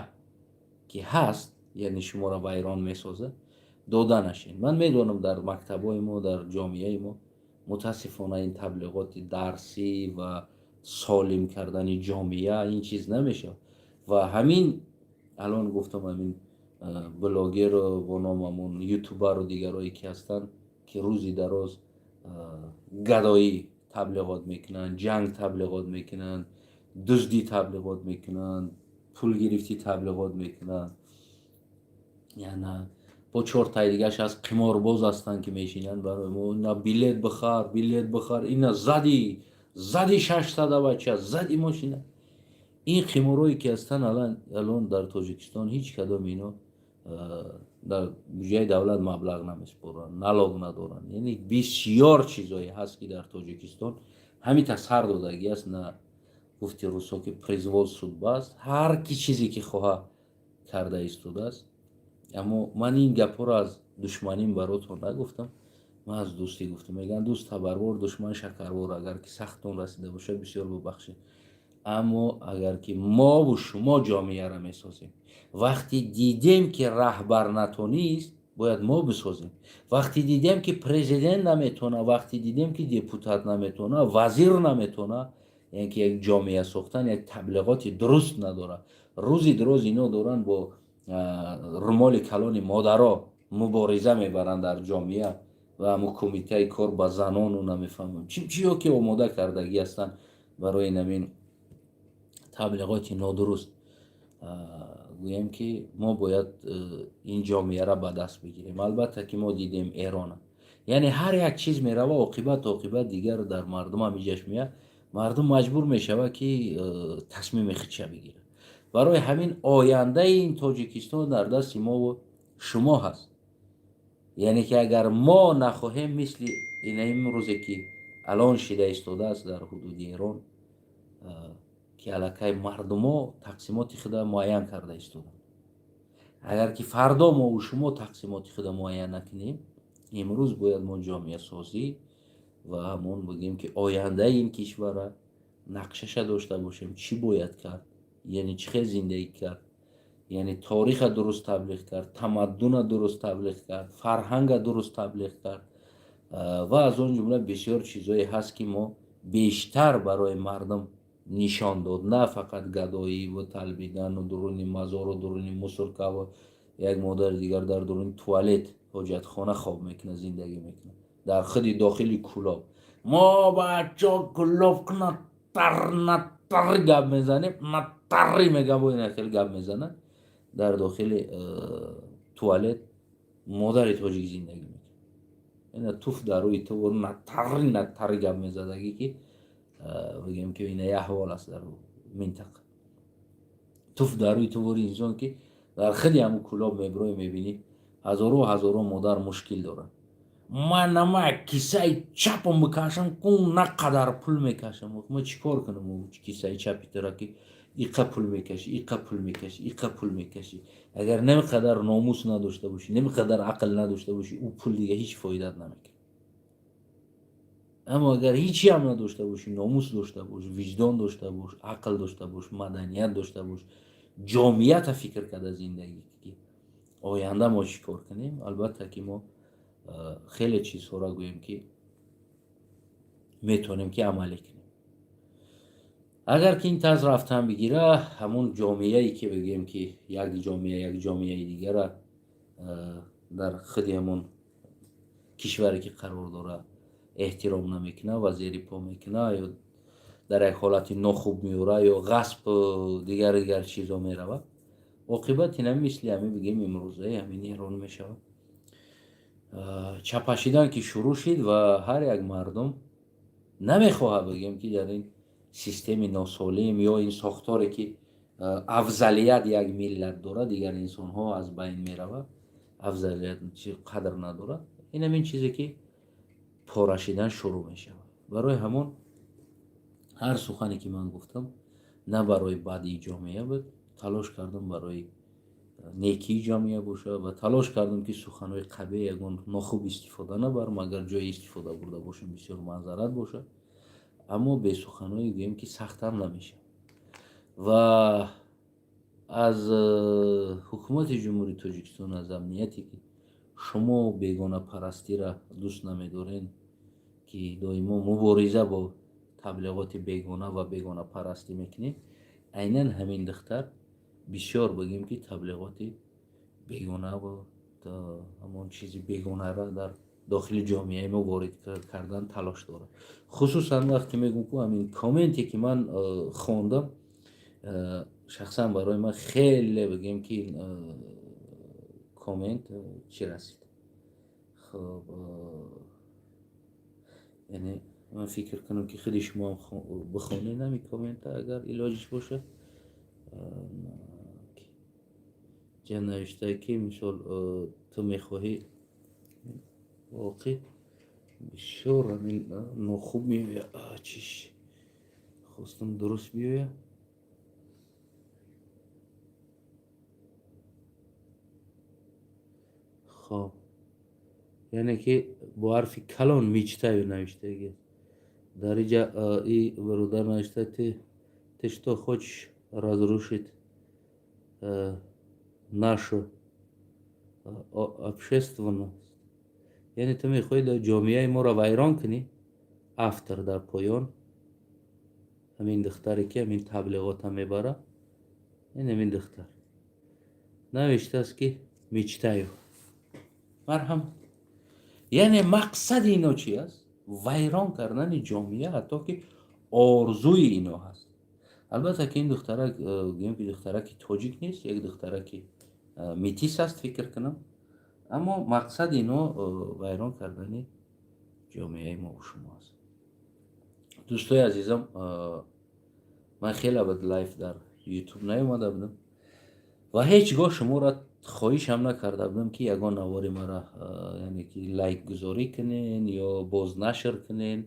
ки ҳаст, яъне шуморо вайрон месозад, дода нашед. ман медонам дар мактабҳои мо, дар ҷомеаи мо мутаассифона ин таблиғоти дарсӣ ва солим кардани ҷомеа ин чиз намешавад. ва ҳамин алон гуфтам ҳамин блогеру бо номамон ютубару дигарои ки ҳастанд ки рӯзи дароз гадоӣ таблиғот мекунанд, ҷанг таблиғот мекунанд, дуздӣ таблиғот мекунанд, пул гирифтӣ таблиғот мекунанд, яъне бо чортаи дигаш аз қиморбоз ҳастанд ки мешинанд барои мо ина билет бихар, билет бихар, ина зади 600 бача, зади мошина. ин қиморҳое ки ҳастанд алон дар Тоҷикистон ҳеҷ кадом ино дар бюҷаи давлат маблағ намеспоранд, налог надоранд. яъне бисёр чизое ҳаст ки дар Тоҷикистон ҳамита сар додагӣ аст, на гуфти рӯсҳо ки произвол судба аст, ҳар ки чизе ки хоҳад карда истодааст. аммо ман ин гапҳоро аз душманим баротон нагуфтам, ман аз дӯстӣ гуфтам. мегӯянд дӯст табарвор, душман шакарвор. агар ки сахтон расида бошад бисёр бубахшед. аммо агар ки мову шумо ҷомеаро месозем, вақте дидем ки раҳбар натонист, бояд мо бисозем. вақте дидем ки президент наметона, вақте дидем ки депутат наметона, вазир наметона, яъне ки як ҷомеа сохтан як таблиғоти дуруст надора. рӯзи дуроз ино доранд бо румоли калони модаро мубориза мебаранд дар ҷомеа ва ҳамо кумитаи кор ба занону намефаҳмам чиё ки омода кардагӣ ҳастанд барои намин таблиғоти нодуруст. гӯем ки мо бояд ин ҷомеаро ба даст бигирем. албатта ки мо дидем Эрона, яъне ҳар як чиз мерава оқибат дигар дар мардум ҳамиҷаш меяд, мардум маҷбур мешавад ки тасмими худша бигирад. барои ҳамин ояндаи ин Тоҷикистон дар дасти мову шумо ҳаст. яъне ки агар мо нахоҳем мисли имрӯзе ки алон шида истодааст дар ҳудуди Эрон, ки аллакай мардумо тақсимоти худа муайян карда истоданд. агар ки фардо мову шумо тақсимоти худа муайян накунем, имрӯз бояд мо ҷомеасозӣ ва ҳамон бигӯем ки ояндаи ин кишвара нақшаша дошта бошем, чӣ бояд кард, яъне чӣ хел зиндагӣ кард, یعنی تاریخ درست تبلیغ کرد، تمدن درست تبلیغ کرد، فرهنگ درست تبلیغ کرد و از اون جمله بسیار چیزایی هست که ما بیشتر برای مردم نشان داد، نه فقط گدایی و طلبیدن و درون مزار و درون مسلکه و یک مادر دیگر در درون توالت حاجت خانه خواب میکنه، زندگی میکنه در خود داخلی کلاب. ما بچه کلاب کنه تر گپ میزنیم، تری میگه با این خیلی گپ میزنه در داخل توالت مادر تاجیک زندگی میکنه. اینا توف در روی تو و نتر گپ میزدگی که بگیم که این احوال است در منطقه. توف در روی تو و انسان که در خیلی همون کلاب میبروی میبینی هزارو مادر مشکل دارن. من کیسه چپم بکشم کن نقدر پول میکشم. ما چیکار کنم کیسه چپی ترا که ایقا پول میکشی اگر نمیقدر ناموس نداشته باشی، نمیقدر عقل نداشته باشی، او پول دیگه هیچ فایدت نمیکنه. اما اگر هیچی هم نداشته باشی، ناموس داشته باش، وجدان داشته باش، عقل داشته باش، مدنیت داشته باش، جامعیت فکر کرده زندگی که آینده ما چیکار کنیم، البته که ما خیلی چیزها را گوییم که میتونیم که عملی کنیم. اگر که این طرز رفتن بگیره، همون جامعه ای که بگیم که یک جامعه دیگر را در خود همون کشوری که قرار داره احترام نمیکنه و زیر پا میکنه یا در یک حالت ناخوب میوره یا غصب دیگر چیزا میروه، عاقبت اینم مثل همین بگیم امروزه همین ایران میشود. چپشیدن که شروع شد و هر یک مردم نمیخواه بگیم که در این سیستم ناسالم یا این ساختاری که افضلیت یک ملت داره دیگر انسان ها از بین میروه، افضلیت قدر نداره، این همین چیزی که پارشیدن شروع میشه. برای همون هر سخنی که من گفتم نه برای بدی جامعه بود، تلاش کردم برای نیکی جامعه باشه و تلاش کردم که سخنهای قبیح یگان ناخوب استفاده نبرم، اگر جای استفاده برده باشم بسیار معذرت باشه، اما به سخنهایی گویم که سخت هم نمیشه. و از حکومت جمهوری تاجیکستان، از امنیتی که شما بیگانه پرستی را دوست نمیدارین که دائما مبارزه با تبلیغات بیگانه و بیگانه پرستی میکنین، عیناً همین دختر بسیار بگیم که تبلیغات بیگانه و همون چیزی بیگانه را در داخل جامعه ما وارد کردن تلاش داره. خصوصا وقتی میگم که همین کامنتی که من خواندم شخصا برای من خیلی بگیم که این کامنت چی رسید. خب یعنی من فکر کنم که خیلی شما بخونین همین کامنت اگر علاجش باشه. جا نوشته که مثال تو میخواهی واقعی بسیار همین ناخوب میوه چیش خواستم درست بیوه. خب یعنی که با حرف کلان میچته نوشته گه در اینجا ای برادر نوشته تشتا хочешь разрушить нашу общественность. یعنی تو میخوای جامعه ما را ویران کنی. افتر در پایان همین دختری که همین تبلیغات هم میبره، این همین دختر نوشته است که میچتایو مرهم. یعنی مقصد اینا چی است؟ ویران کردن جامعه، حتی که آرزوی اینا هست. البته که این دخترک گویم که دخترک تاجیک نیست، یک دخترک میتیس است فکر کنم، اما مقصد اینا ویران کردن جامعه ما و شما است. دوستای عزیزم، من خیلی ابد لایف در یوتیوب نیومده بودم و هیچگاه شما را خواهش هم نکرده بودم که یگان نواری مرا یعنی که لایک گذاری کنین یا باز نشر کنین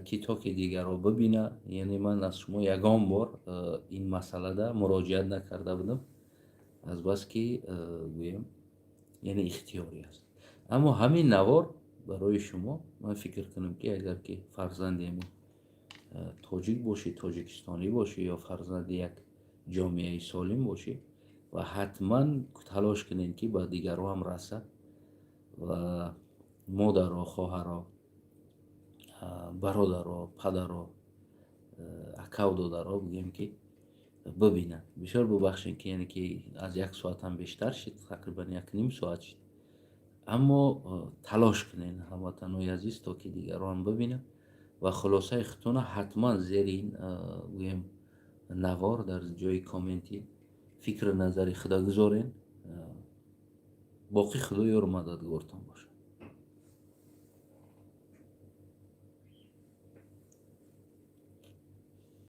که تا که دیگر رو ببینه. یعنی من از شما یگان بار این مسئله دا مراجعت نکرده بودم، از بس که گویم یعنی اختیاری است. اما همین نوار برای شما من فکر کنم که اگر که فرزند همین تاجیک باشی، تاجیکستانی باشی یا فرزند یک جامعه سالم باشی، و حتما تلاش کنین که به دیگران هم رسه و مادرها، خواهرها، برادرها، پدرها، اکا و دادرها بگیم که ببینن. بسیار ببخشین که یعنی که از 1 ساعت هم بیشتر شد، تقریبا 1 نیم ساعت شد، اما تلاش کنین هموطنهای عزیز تا که دیگران ببینن و خلاصه خطون حتما زیر این بگیم نوار در جای کامنتی فکر نظری خدا گذارین. باقی خدا یار مددگارتان باشه.